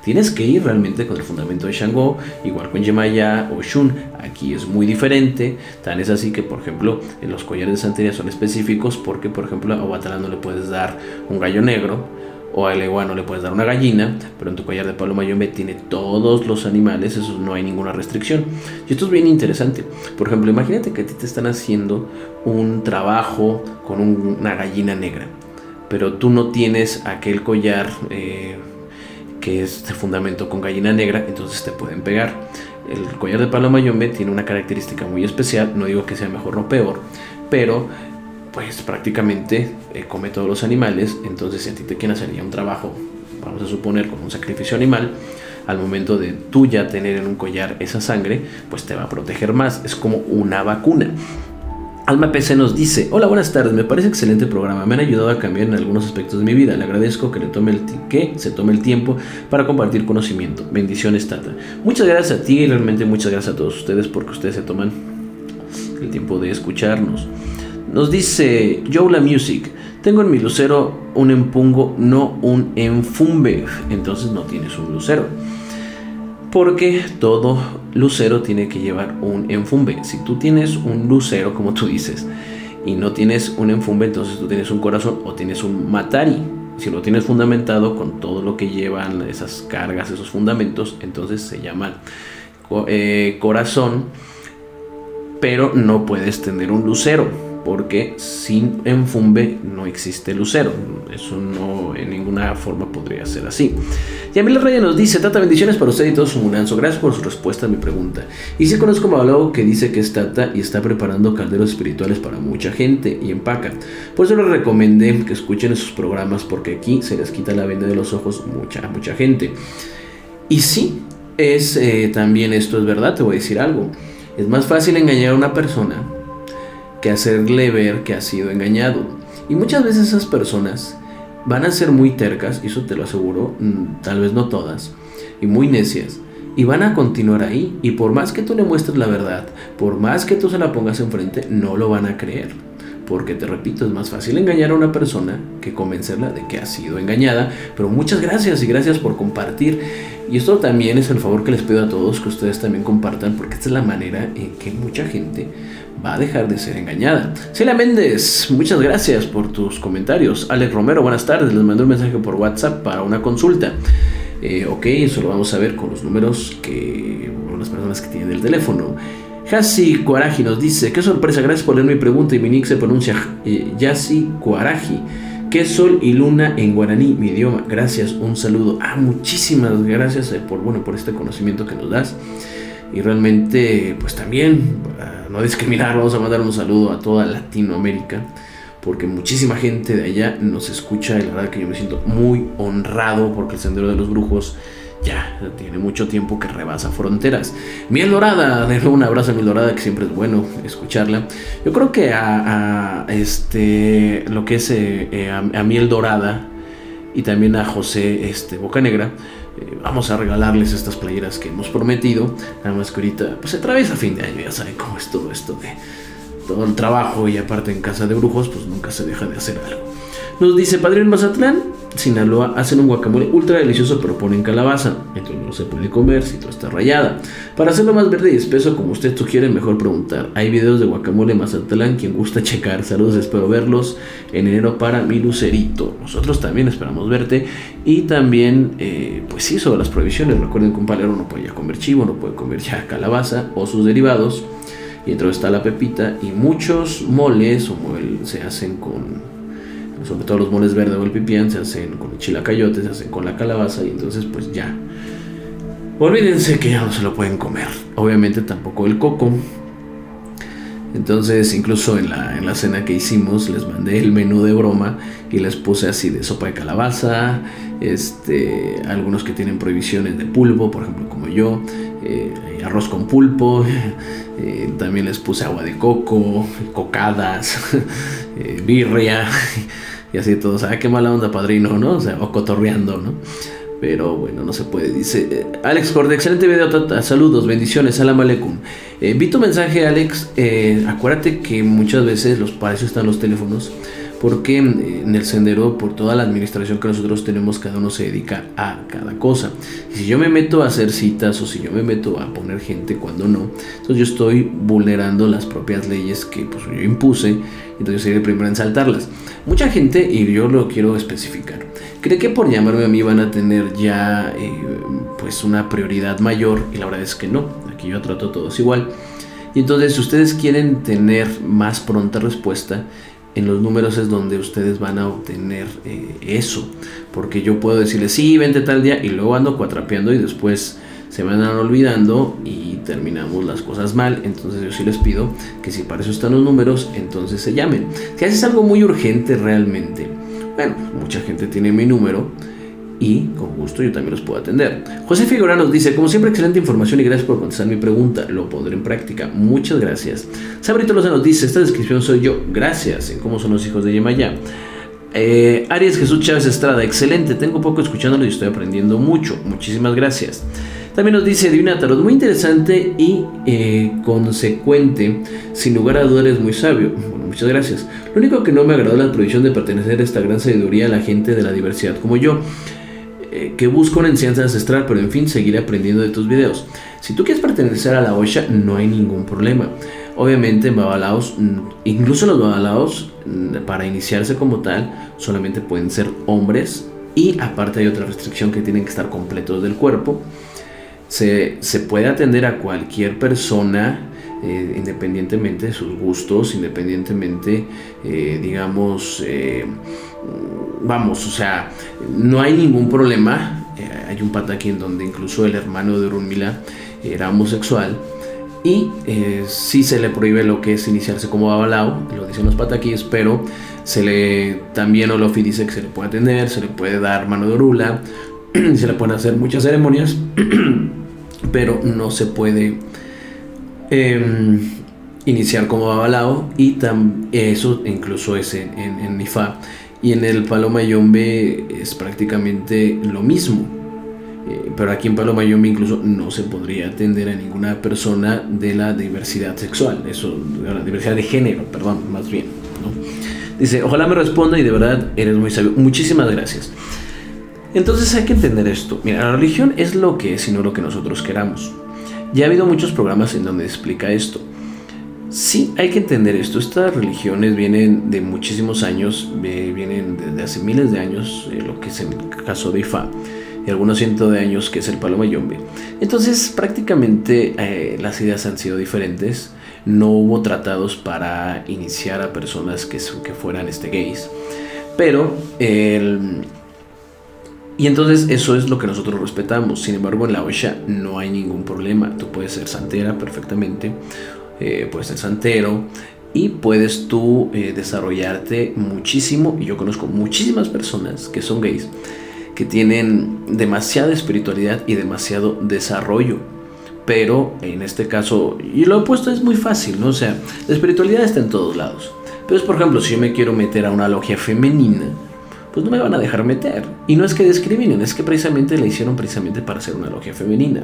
tienes que ir realmente con el fundamento de Shango, igual con Yemaya o Shun. Aquí es muy diferente, tan es así que, por ejemplo, en los collares de santería son específicos, porque, por ejemplo, a Obatalá no le puedes dar un gallo negro, o a Elegua no le puedes dar una gallina, pero en tu collar de Palo Mayombe tiene todos los animales, eso no hay ninguna restricción. Y esto es bien interesante. Por ejemplo, imagínate que a ti te están haciendo un trabajo con una gallina negra, pero tú no tienes aquel collar que es de fundamento con gallina negra, entonces te pueden pegar. El collar de Palo Mayombe tiene una característica muy especial, no digo que sea mejor o peor, pero pues prácticamente come todos los animales. Entonces si a ti te quieren hacer ya un trabajo, vamos a suponer con un sacrificio animal, al momento de tú ya tener en un collar esa sangre, pues te va a proteger más, es como una vacuna. Alma PC nos dice: hola, buenas tardes, me parece excelente programa, me han ayudado a cambiar en algunos aspectos de mi vida, le agradezco que se tome el tiempo para compartir conocimiento. Bendiciones, Tata. Muchas gracias a ti, y realmente muchas gracias a todos ustedes, porque ustedes se toman el tiempo de escucharnos. Nos dice Yola Music: tengo en mi lucero un empungo, no un enfumbe. Entonces no tienes un lucero, porque todo lucero tiene que llevar un enfumbe. Si tú tienes un lucero, como tú dices, y no tienes un enfumbe, entonces tú tienes un corazón o tienes un matari. Si lo tienes fundamentado con todo lo que llevan esas cargas, esos fundamentos, entonces se llama corazón, pero no puedes tener un lucero. porque sin enfumbe no existe lucero. Eso no en ninguna forma podría ser así. Yamil Reyes nos dice: Tata, bendiciones para usted y todo su munanzo. Gracias por su respuesta a mi pregunta. Y sí conozco a Babalao, que dice que es Tata y está preparando calderos espirituales para mucha gente y empaca. Por eso les recomendé que escuchen esos programas, porque aquí se les quita la venda de los ojos a mucha gente. Y sí, también esto es verdad. Te voy a decir algo: es más fácil engañar a una persona que hacerle ver que ha sido engañado. Y muchas veces esas personas van a ser muy tercas, y eso te lo aseguro, tal vez no todas, y muy necias, y van a continuar ahí. Y por más que tú le muestres la verdad, por más que tú se la pongas enfrente, no lo van a creer. Porque, te repito, es más fácil engañar a una persona que convencerla de que ha sido engañada. Pero muchas gracias, y gracias por compartir. Y esto también es el favor que les pido a todos, que ustedes también compartan, porque esta es la manera en que mucha gente va a dejar de ser engañada. Celia Méndez, muchas gracias por tus comentarios. Alex Romero, buenas tardes, les mandé un mensaje por WhatsApp para una consulta. Ok, eso lo vamos a ver con los números con las personas que tienen el teléfono. Yassi Cuaraji nos dice: qué sorpresa, gracias por leer mi pregunta, y mi nick se pronuncia Yassi Cuaraji. ¿Qué es sol y luna en guaraní, mi idioma? Gracias, un saludo. Muchísimas gracias por este conocimiento que nos das. Y realmente, pues también, para no discriminar, vamos a mandar un saludo a toda Latinoamérica, porque muchísima gente de allá nos escucha, y la verdad que yo me siento muy honrado, porque el Sendero de los Brujos ya tiene mucho tiempo que rebasa fronteras. Miel Dorada, de nuevo un abrazo a Miel Dorada, que siempre es bueno escucharla. Yo creo que lo que es a Miel Dorada y también a José Bocanegra, vamos a regalarles estas playeras que hemos prometido. Nada más que ahorita pues se atraviesa fin de año, ya saben cómo es todo esto de todo el trabajo, y aparte en casa de brujos pues nunca se deja de hacer algo. Nos dice: Padrino, en Mazatlán, Sinaloa, hacen un guacamole ultra delicioso, pero ponen calabaza, entonces no se puede comer si todo está rayada. Para hacerlo más verde y espeso como usted sugiere, mejor preguntar. Hay videos de guacamole Mazatlán, quien gusta checar. Saludos, espero verlos en enero para mi lucerito. Nosotros también esperamos verte. Y también, pues sí, sobre las prohibiciones. Recuerden que un palero no puede ya comer chivo, no puede comer ya calabaza o sus derivados. Y dentro está la pepita, y muchos moles se hacen sobre todo los moles verdes o el pipián, se hacen con el chilacayote, se hacen con la calabaza, y entonces pues ya olvídense que ya no se lo pueden comer. Obviamente tampoco el coco. Entonces incluso en la cena que hicimos les mandé el menú de broma y les puse así de sopa de calabaza, algunos que tienen prohibiciones de pulpo, por ejemplo como yo, arroz con pulpo, también les puse agua de coco, cocadas, birria y así todo. O sea, qué mala onda, padrino, ¿no? O sea, o cotorreando, ¿no? Pero bueno, no se puede. Dice Alex Corde: excelente video, Tata. Saludos, bendiciones, salam aleikum. Vi tu mensaje, Alex. Acuérdate que muchas veces para eso están los teléfonos, porque en el sendero, por toda la administración que nosotros tenemos, cada uno se dedica a cada cosa. Y si yo me meto a hacer citas, o si yo me meto a poner gente cuando no, entonces yo estoy vulnerando las propias leyes que pues yo impuse, entonces yo soy el primero en saltarlas. Mucha gente, y yo lo quiero especificar, cree que por llamarme a mí van a tener ya pues una prioridad mayor, y la verdad es que no. Aquí yo trato a todos igual. Y entonces, si ustedes quieren tener más pronta respuesta, en los números es donde ustedes van a obtener eso, porque yo puedo decirles: sí, vente tal día, y luego ando cuatrapeando y después se van olvidando y terminamos las cosas mal. Entonces yo sí les pido que, si para eso están los números, entonces se llamen. Si haces algo muy urgente realmente, bueno, mucha gente tiene mi número y con gusto yo también los puedo atender. José Figueroa nos dice: como siempre, excelente información y gracias por contestar mi pregunta, lo pondré en práctica. Muchas gracias. Sabrito Loza nos dice: esta descripción soy yo, gracias, en cómo son los hijos de Yemayá. Aries Jesús Chávez Estrada: excelente, tengo poco escuchándolo y estoy aprendiendo mucho, muchísimas gracias. También nos dice Divina Tarot: muy interesante y consecuente, sin lugar a dudas eres muy sabio. Bueno, muchas gracias. Lo único que no me agradó es la prohibición de pertenecer a esta gran sabiduría a la gente de la diversidad como yo, que busca una enseñanza ancestral, pero en fin, seguiré aprendiendo de tus videos. Si tú quieres pertenecer a la Osha, no hay ningún problema. Obviamente en Babalaos, incluso los Babalaos, para iniciarse como tal, solamente pueden ser hombres, y aparte hay otra restricción, que tienen que estar completos del cuerpo. Se puede atender a cualquier persona independientemente de sus gustos, independientemente, vamos, o sea, no hay ningún problema. Hay un pataki en donde incluso el hermano de Urunmila era homosexual y sí se le prohíbe lo que es iniciarse como babalao, lo dicen los patakis, pero también Olofi dice que se le puede atender, se le puede dar mano de orula, se le pueden hacer muchas ceremonias, pero no se puede iniciar como babalao, y eso incluso es en Ifá, y en el Palo Mayombe es prácticamente lo mismo. Pero aquí en Palo Mayombe incluso no se podría atender a ninguna persona de la diversidad sexual, de la diversidad de género, perdón, más bien, ¿no? Dice, ojalá me responda y de verdad eres muy sabio. Muchísimas gracias. Entonces hay que entender esto. Mira, la religión es lo que es y no lo que nosotros queramos. Ya ha habido muchos programas en donde explica esto. Sí, hay que entender esto. Estas religiones vienen de muchísimos años, vienen desde hace miles de años, lo que es el caso de Ifá, y algunos cientos de años que es el Palo Mayombe. Entonces prácticamente las ideas han sido diferentes. No hubo tratados para iniciar a personas que fueran gays, pero y entonces eso es lo que nosotros respetamos. Sin embargo, en la Osha no hay ningún problema. Tú puedes ser santera perfectamente, puedes ser santero, y puedes tú desarrollarte muchísimo. Y yo conozco muchísimas personas que son gays, que tienen demasiada espiritualidad y demasiado desarrollo. Pero en este caso, y lo opuesto es muy fácil, ¿no? O sea, la espiritualidad está en todos lados. Pero por ejemplo, si yo me quiero meter a una logia femenina, pues no me van a dejar meter. Y no es que discriminen, es que precisamente la hicieron precisamente para ser una logia femenina.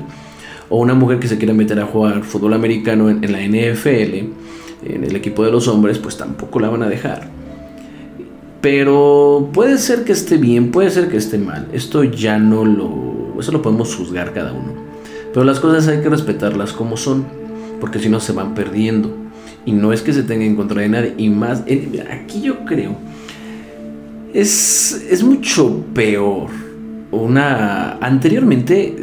O una mujer que se quiera meter a jugar fútbol americano en la NFL, en el equipo de los hombres, pues tampoco la van a dejar. Pero puede ser que esté bien, puede ser que esté mal. Eso lo podemos juzgar cada uno. Pero las cosas hay que respetarlas como son, porque si no se van perdiendo. Y no es que se tenga en contra de nadie. Y más, aquí yo creo, es mucho peor. Anteriormente,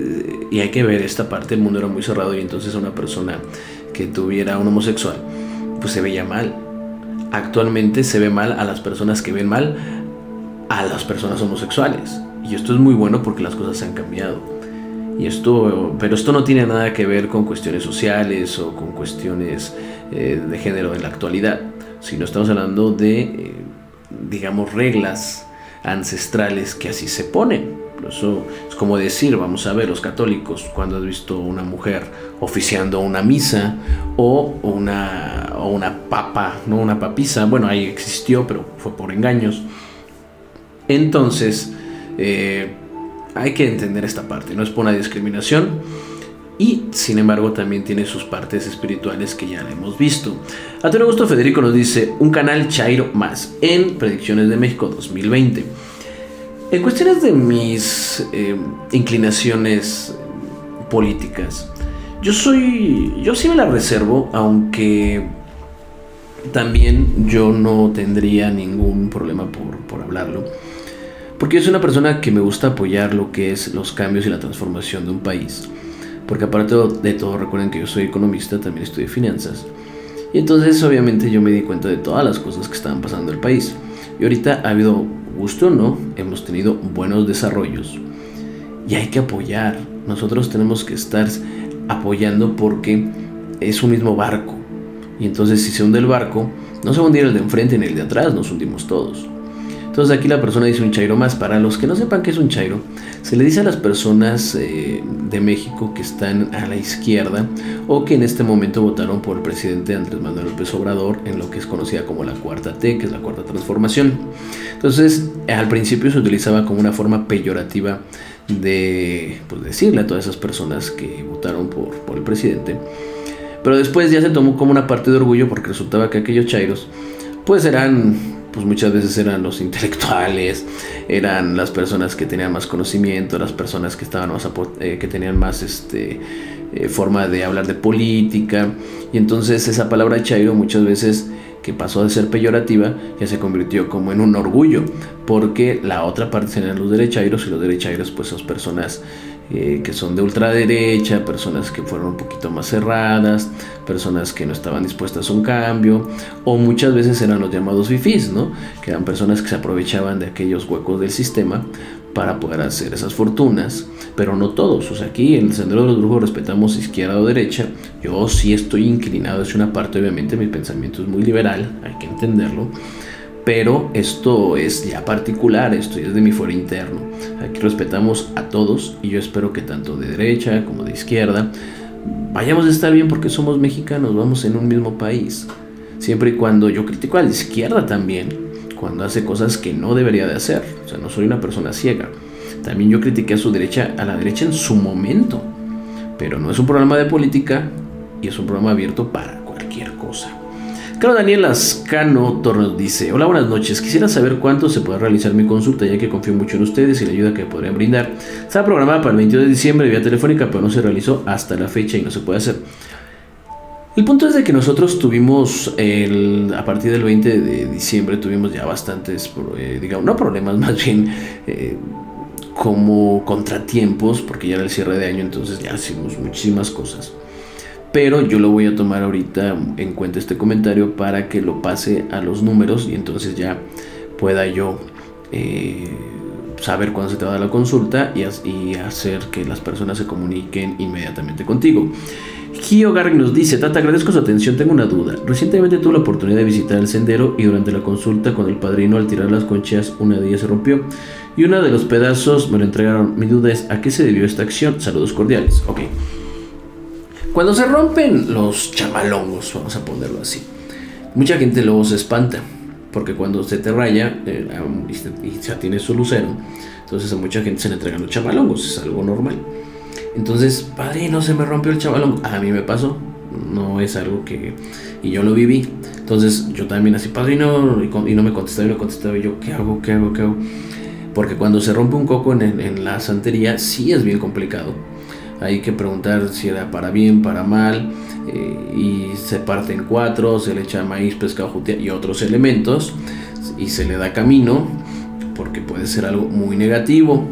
y hay que ver esta parte, el mundo era muy cerrado, y entonces una persona que tuviera un homosexual, pues se veía mal. Actualmente se ve mal a las personas que ven mal a las personas homosexuales. Y esto es muy bueno porque las cosas se han cambiado. Pero esto no tiene nada que ver con cuestiones sociales o con cuestiones de género en la actualidad, sino estamos hablando de, digamos, reglas ancestrales que así se ponen. Eso es como decir, vamos a ver, los católicos, cuando has visto una mujer oficiando una misa o una papa, no una papisa, bueno, ahí existió, pero fue por engaños. Entonces, hay que entender esta parte, no es por una discriminación, y sin embargo también tiene sus partes espirituales que ya la hemos visto. Antonio Augusto Federico nos dice, un canal Chairo más en Predicciones de México 2020. En cuestiones de mis inclinaciones políticas, yo sí me la reservo, aunque también yo no tendría ningún problema por hablarlo. Porque yo soy una persona que me gusta apoyar lo que es los cambios y la transformación de un país. Porque aparte de todo, recuerden que yo soy economista, también estudié finanzas. Y entonces obviamente yo me di cuenta de todas las cosas que estaban pasando en el país. Y ahorita ha habido, gusto o no, hemos tenido buenos desarrollos. Y hay que apoyar. Nosotros tenemos que estar apoyando porque es un mismo barco. Y entonces si se hunde el barco, no se va a hundir el de enfrente ni el de atrás, nos hundimos todos. Entonces aquí la persona dice un chairo más. Para los que no sepan qué es un chairo, se le dice a las personas de México que están a la izquierda o que en este momento votaron por el presidente Andrés Manuel López Obrador en lo que es conocida como la Cuarta T, que es la Cuarta Transformación. Entonces al principio se utilizaba como una forma peyorativa de decirle a todas esas personas que votaron por el presidente, pero después ya se tomó como una parte de orgullo, porque resultaba que aquellos chairos pues muchas veces eran los intelectuales, eran las personas que tenían más conocimiento, las personas que estaban más que tenían más forma de hablar de política. Y entonces esa palabra chairo muchas veces que pasó de ser peyorativa, ya se convirtió como en un orgullo, porque la otra parte serían los derechairos, y los derechairos pues son personas que son de ultraderecha, personas que fueron un poquito más cerradas, personas que no estaban dispuestas a un cambio, o muchas veces eran los llamados fifís, ¿no? Que eran personas que se aprovechaban de aquellos huecos del sistema para poder hacer esas fortunas, pero no todos. O sea, aquí en el Sendero de los Brujos respetamos izquierda o derecha. Yo sí estoy inclinado hacia una parte, obviamente mi pensamiento es muy liberal, hay que entenderlo, pero esto es ya particular, esto es de mi fuero interno. Aquí respetamos a todos, y yo espero que tanto de derecha como de izquierda vayamos a estar bien, porque somos mexicanos, vamos en un mismo país. Siempre y cuando yo critico a la izquierda también, cuando hace cosas que no debería de hacer. O sea, no soy una persona ciega. También yo critiqué a la derecha en su momento, pero no es un programa de política, y es un programa abierto para cualquier cosa. Claro, Daniel Ascano Torres dice: hola, buenas noches, quisiera saber cuánto se puede realizar mi consulta, ya que confío mucho en ustedes y la ayuda que podrían brindar. Estaba programada para el 22 de diciembre vía telefónica, pero no se realizó hasta la fecha y no se puede hacer. El punto es de que nosotros tuvimos, a partir del 20 de diciembre, tuvimos ya bastantes, digamos, no problemas, más bien como contratiempos, porque ya era el cierre de año, entonces ya hicimos muchísimas cosas. Pero yo lo voy a tomar ahorita en cuenta este comentario para que lo pase a los números, y entonces ya pueda yo saber cuándo se te va a dar la consulta y hacer que las personas se comuniquen inmediatamente contigo. Gio Garrick nos dice: Tata, agradezco su atención, tengo una duda. Recientemente tuve la oportunidad de visitar el sendero, y durante la consulta con el padrino, al tirar las conchas, una de ellas se rompió y uno de los pedazos me lo entregaron. Mi duda es: ¿a qué se debió esta acción? Saludos cordiales. Ok. Cuando se rompen los chamalongos, vamos a ponerlo así, mucha gente luego se espanta, porque cuando se te raya y ya tiene su lucero, entonces a mucha gente se le entregan los chamalongos, es algo normal. Entonces, padrino, se me rompió el chamalongo. A mí me pasó, no es algo que... y yo lo viví. Entonces yo también así, padrino, y no me contestaba, y yo, ¿qué hago? Porque cuando se rompe un coco en la santería, sí es bien complicado. Hay que preguntar si era para bien, para mal, y se parte en 4, se le echa maíz, pescado, jutia y otros elementos, y se le da camino, porque puede ser algo muy negativo.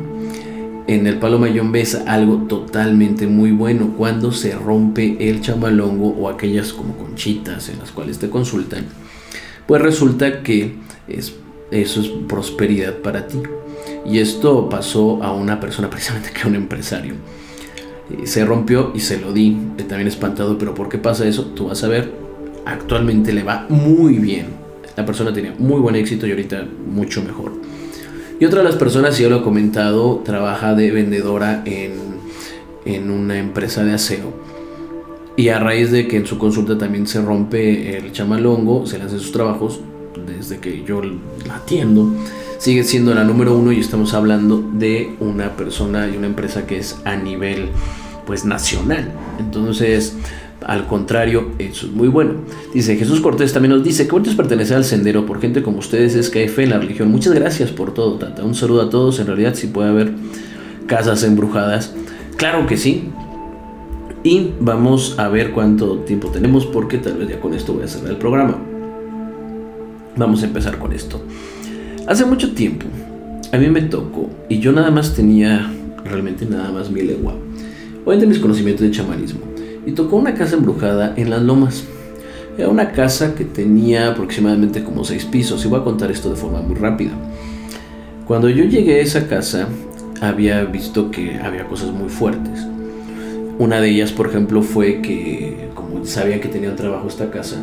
En el palo mayombe ves algo totalmente muy bueno cuando se rompe el chamalongo o aquellas como conchitas en las cuales te consultan. Pues resulta que eso es prosperidad para ti. Y esto pasó a una persona, precisamente que era un empresario. Se rompió y se lo di, también espantado. Pero ¿por qué pasa eso? Tú vas a ver. Actualmente le va muy bien. La persona tenía muy buen éxito y ahorita mucho mejor. Y otra de las personas, ya lo he comentado, trabaja de vendedora en una empresa de aseo. Y a raíz de que en su consulta también se rompe el chamalongo, se le hacen sus trabajos, desde que yo la atiendo, sigue siendo la número 1, y estamos hablando de una persona y una empresa que es a nivel pues nacional. Entonces, al contrario, eso es muy bueno. Dice Jesús Cortés, también nos dice: qué bonito es pertenecer al sendero, por gente como ustedes es que hay fe en la religión. Muchas gracias por todo, Tata. Un saludo a todos. En realidad sí puede haber casas embrujadas, claro que sí. Y vamos a ver cuánto tiempo tenemos, porque tal vez ya con esto voy a cerrar el programa. Vamos a empezar con esto. Hace mucho tiempo a mí me tocó, y yo nada más tenía realmente nada más mi legua, obviamente mis conocimientos de chamanismo, y tocó una casa embrujada en Las Lomas. Era una casa que tenía aproximadamente como 6 pisos, y voy a contar esto de forma muy rápida. Cuando yo llegué a esa casa, había visto que había cosas muy fuertes. Una de ellas, por ejemplo, fue que, como sabían que tenía trabajo esta casa,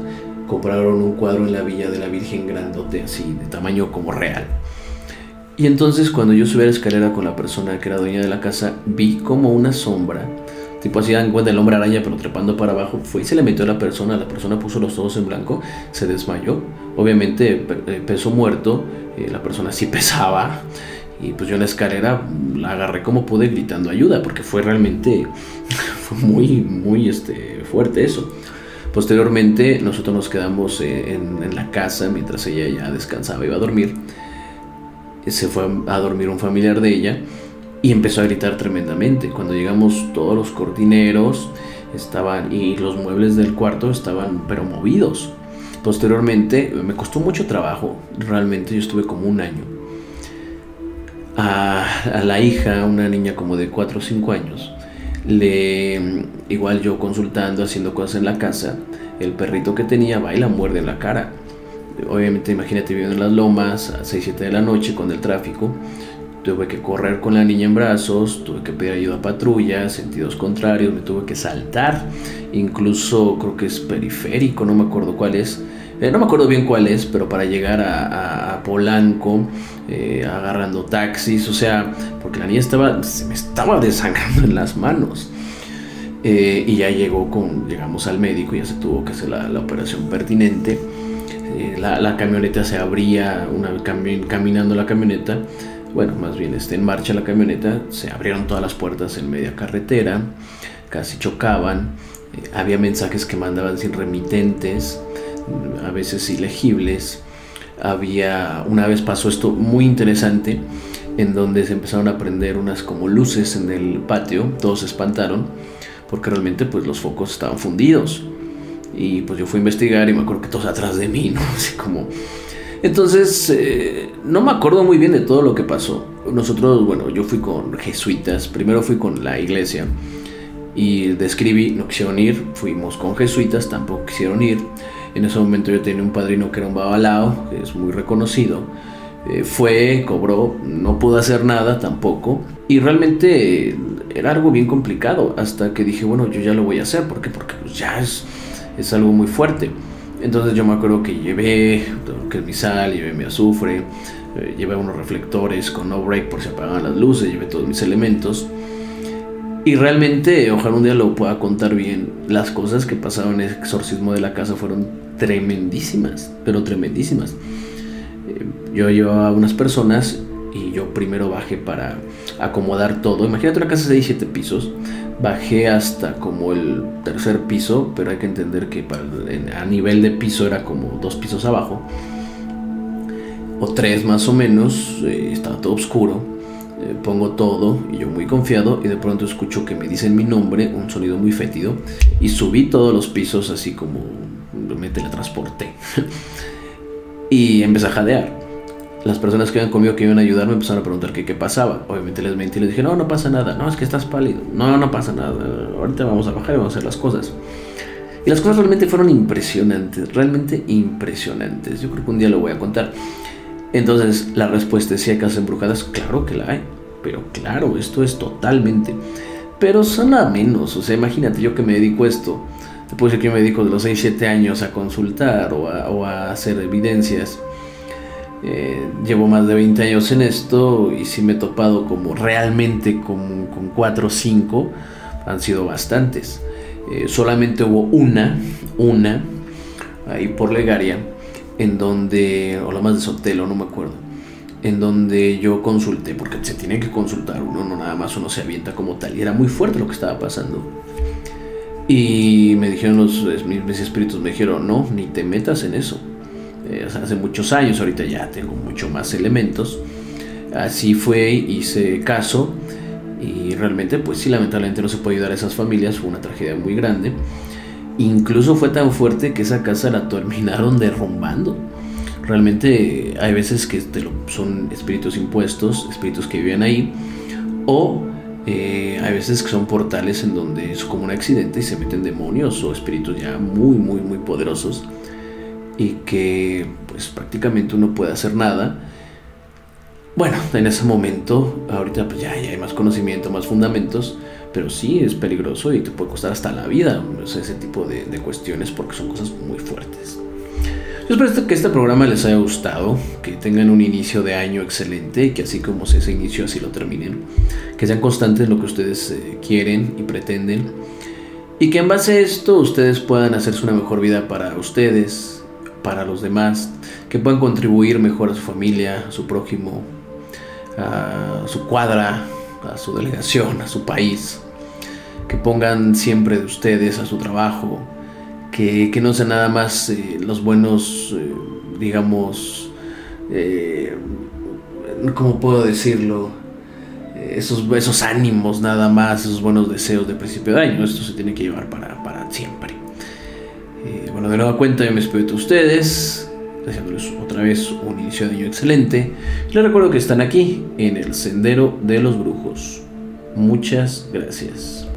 compraron un cuadro en la Villa de la Virgen grandote, así de tamaño como real. Y entonces, cuando yo subí a la escalera con la persona que era dueña de la casa, vi como una sombra, tipo así dan cuenta del hombre araña, pero trepando para abajo, fue y se le metió a la persona puso los ojos en blanco, se desmayó. Obviamente peso muerto, la persona sí pesaba, y pues yo en la escalera la agarré como pude gritando ayuda, porque fue realmente fue muy fuerte eso. Posteriormente nosotros nos quedamos en la casa mientras ella ya descansaba, iba a dormir. Se fue a dormir un familiar de ella y empezó a gritar tremendamente. Cuando llegamos, todos los cortineros estaban y los muebles del cuarto estaban pero movidos. Posteriormente me costó mucho trabajo, realmente yo estuve como un año. A la hija, una niña como de 4 o 5 años, igual yo consultando, haciendo cosas en la casa, el perrito que tenía va y la muerde en la cara. Obviamente imagínate viviendo en las lomas a 6, 7 de la noche con el tráfico. Tuve que correr con la niña en brazos, tuve que pedir ayuda a patrulla, sentidos contrarios, me tuve que saltar, incluso creo que es periférico, no me acuerdo cuál es, no me acuerdo bien cuál es, pero para llegar a Polanco, agarrando taxis, o sea, porque la niña se me estaba desangrando en las manos. Y ya llegamos al médico y ya se tuvo que hacer la operación pertinente. La camioneta se abría, caminando la camioneta, bueno, más bien en marcha la camioneta, se abrieron todas las puertas en media carretera, casi chocaban, había mensajes que mandaban sin remitentes, a veces ilegibles. Una vez pasó esto muy interesante, en donde se empezaron a prender unas como luces en el patio, todos se espantaron, porque realmente pues los focos estaban fundidos. Y pues yo fui a investigar y me acuerdo que todos atrás de mí, ¿no? Así como... Entonces, no me acuerdo muy bien de todo lo que pasó. Nosotros, bueno, yo fui con jesuitas. Primero fui con la iglesia y describí, no quisieron ir. Fuimos con jesuitas, tampoco quisieron ir. En ese momento yo tenía un padrino que era un babalao, que es muy reconocido. Cobró, no pudo hacer nada tampoco. Y realmente era algo bien complicado. Hasta que dije, bueno, yo ya lo voy a hacer. ¿Por qué? Porque pues ya es algo muy fuerte. Entonces yo me acuerdo que llevé que mi sal, llevé mi azufre, llevé unos reflectores con no break por si apagaban las luces, llevé todos mis elementos. Y realmente, ojalá un día lo pueda contar bien, las cosas que pasaron en el exorcismo de la casa fueron tremendísimas, pero tremendísimas. Yo llevaba a unas personas y yo primero bajé para acomodar todo. Imagínate una casa de 6-7 pisos. Bajé hasta como el 3er piso, pero hay que entender que a nivel de piso era como 2 pisos abajo, o 3 más o menos. Estaba todo oscuro. Pongo todo y yo muy confiado, y de pronto escucho que me dicen mi nombre, un sonido muy fétido, y subí todos los pisos así como me teletransporté. Y empecé a jadear. Las personas que iban conmigo, que iban a ayudarme, empezaron a preguntar qué pasaba. Obviamente les mentí, les dije, no pasa nada. No, es que estás pálido. No pasa nada. Ahorita vamos a bajar y vamos a hacer las cosas. Y las cosas realmente fueron impresionantes, realmente impresionantes. Yo creo que un día lo voy a contar. Entonces, la respuesta es: ¿si hay casas embrujadas? Claro que la hay. Pero claro, esto es totalmente. Pero son a menos. O sea, imagínate, yo que me dedico a esto. Te puedo decir que yo me dedico de los 6-7 años a consultar o a hacer evidencias. Llevo más de 20 años en esto y sí me he topado como realmente con 4 o 5, han sido bastantes. Solamente hubo una ahí por Legaria, en donde, o la más de Sotelo, no me acuerdo, en donde yo consulté, porque se tiene que consultar uno, no nada más uno se avienta como tal, y era muy fuerte lo que estaba pasando. Y me dijeron mis espíritus, me dijeron, no, ni te metas en eso. Hace muchos años, ahorita ya tengo mucho más elementos. Así fue, hice caso, y realmente pues sí, lamentablemente no se puede ayudar a esas familias. Fue una tragedia muy grande. Incluso fue tan fuerte que esa casa la terminaron derrumbando. Realmente hay veces que son espíritus impuestos, espíritus que viven ahí, o hay veces que son portales en donde es como un accidente y se meten demonios o espíritus ya muy poderosos, y que pues prácticamente uno puede hacer nada. Bueno, en ese momento, ahorita pues ya hay más conocimiento, más fundamentos, pero sí es peligroso y te puede costar hasta la vida, o sea, ese tipo de cuestiones, porque son cosas muy fuertes. Yo espero que este programa les haya gustado, que tengan un inicio de año excelente, y que así como ese inicio, así lo terminen, que sean constantes en lo que ustedes quieren y pretenden, y que en base a esto ustedes puedan hacerse una mejor vida para ustedes, para los demás, que puedan contribuir mejor a su familia, a su prójimo, a su cuadra, a su delegación, a su país, que pongan siempre de ustedes a su trabajo, que no sean nada más los buenos, digamos, ¿cómo puedo decirlo? Esos ánimos nada más, esos buenos deseos de principio de año. Esto se tiene que llevar para siempre. Bueno, de nueva cuenta yo me despido de ustedes, deseándoles otra vez un inicio de año excelente. Les recuerdo que están aquí en el Sendero de los Brujos. Muchas gracias.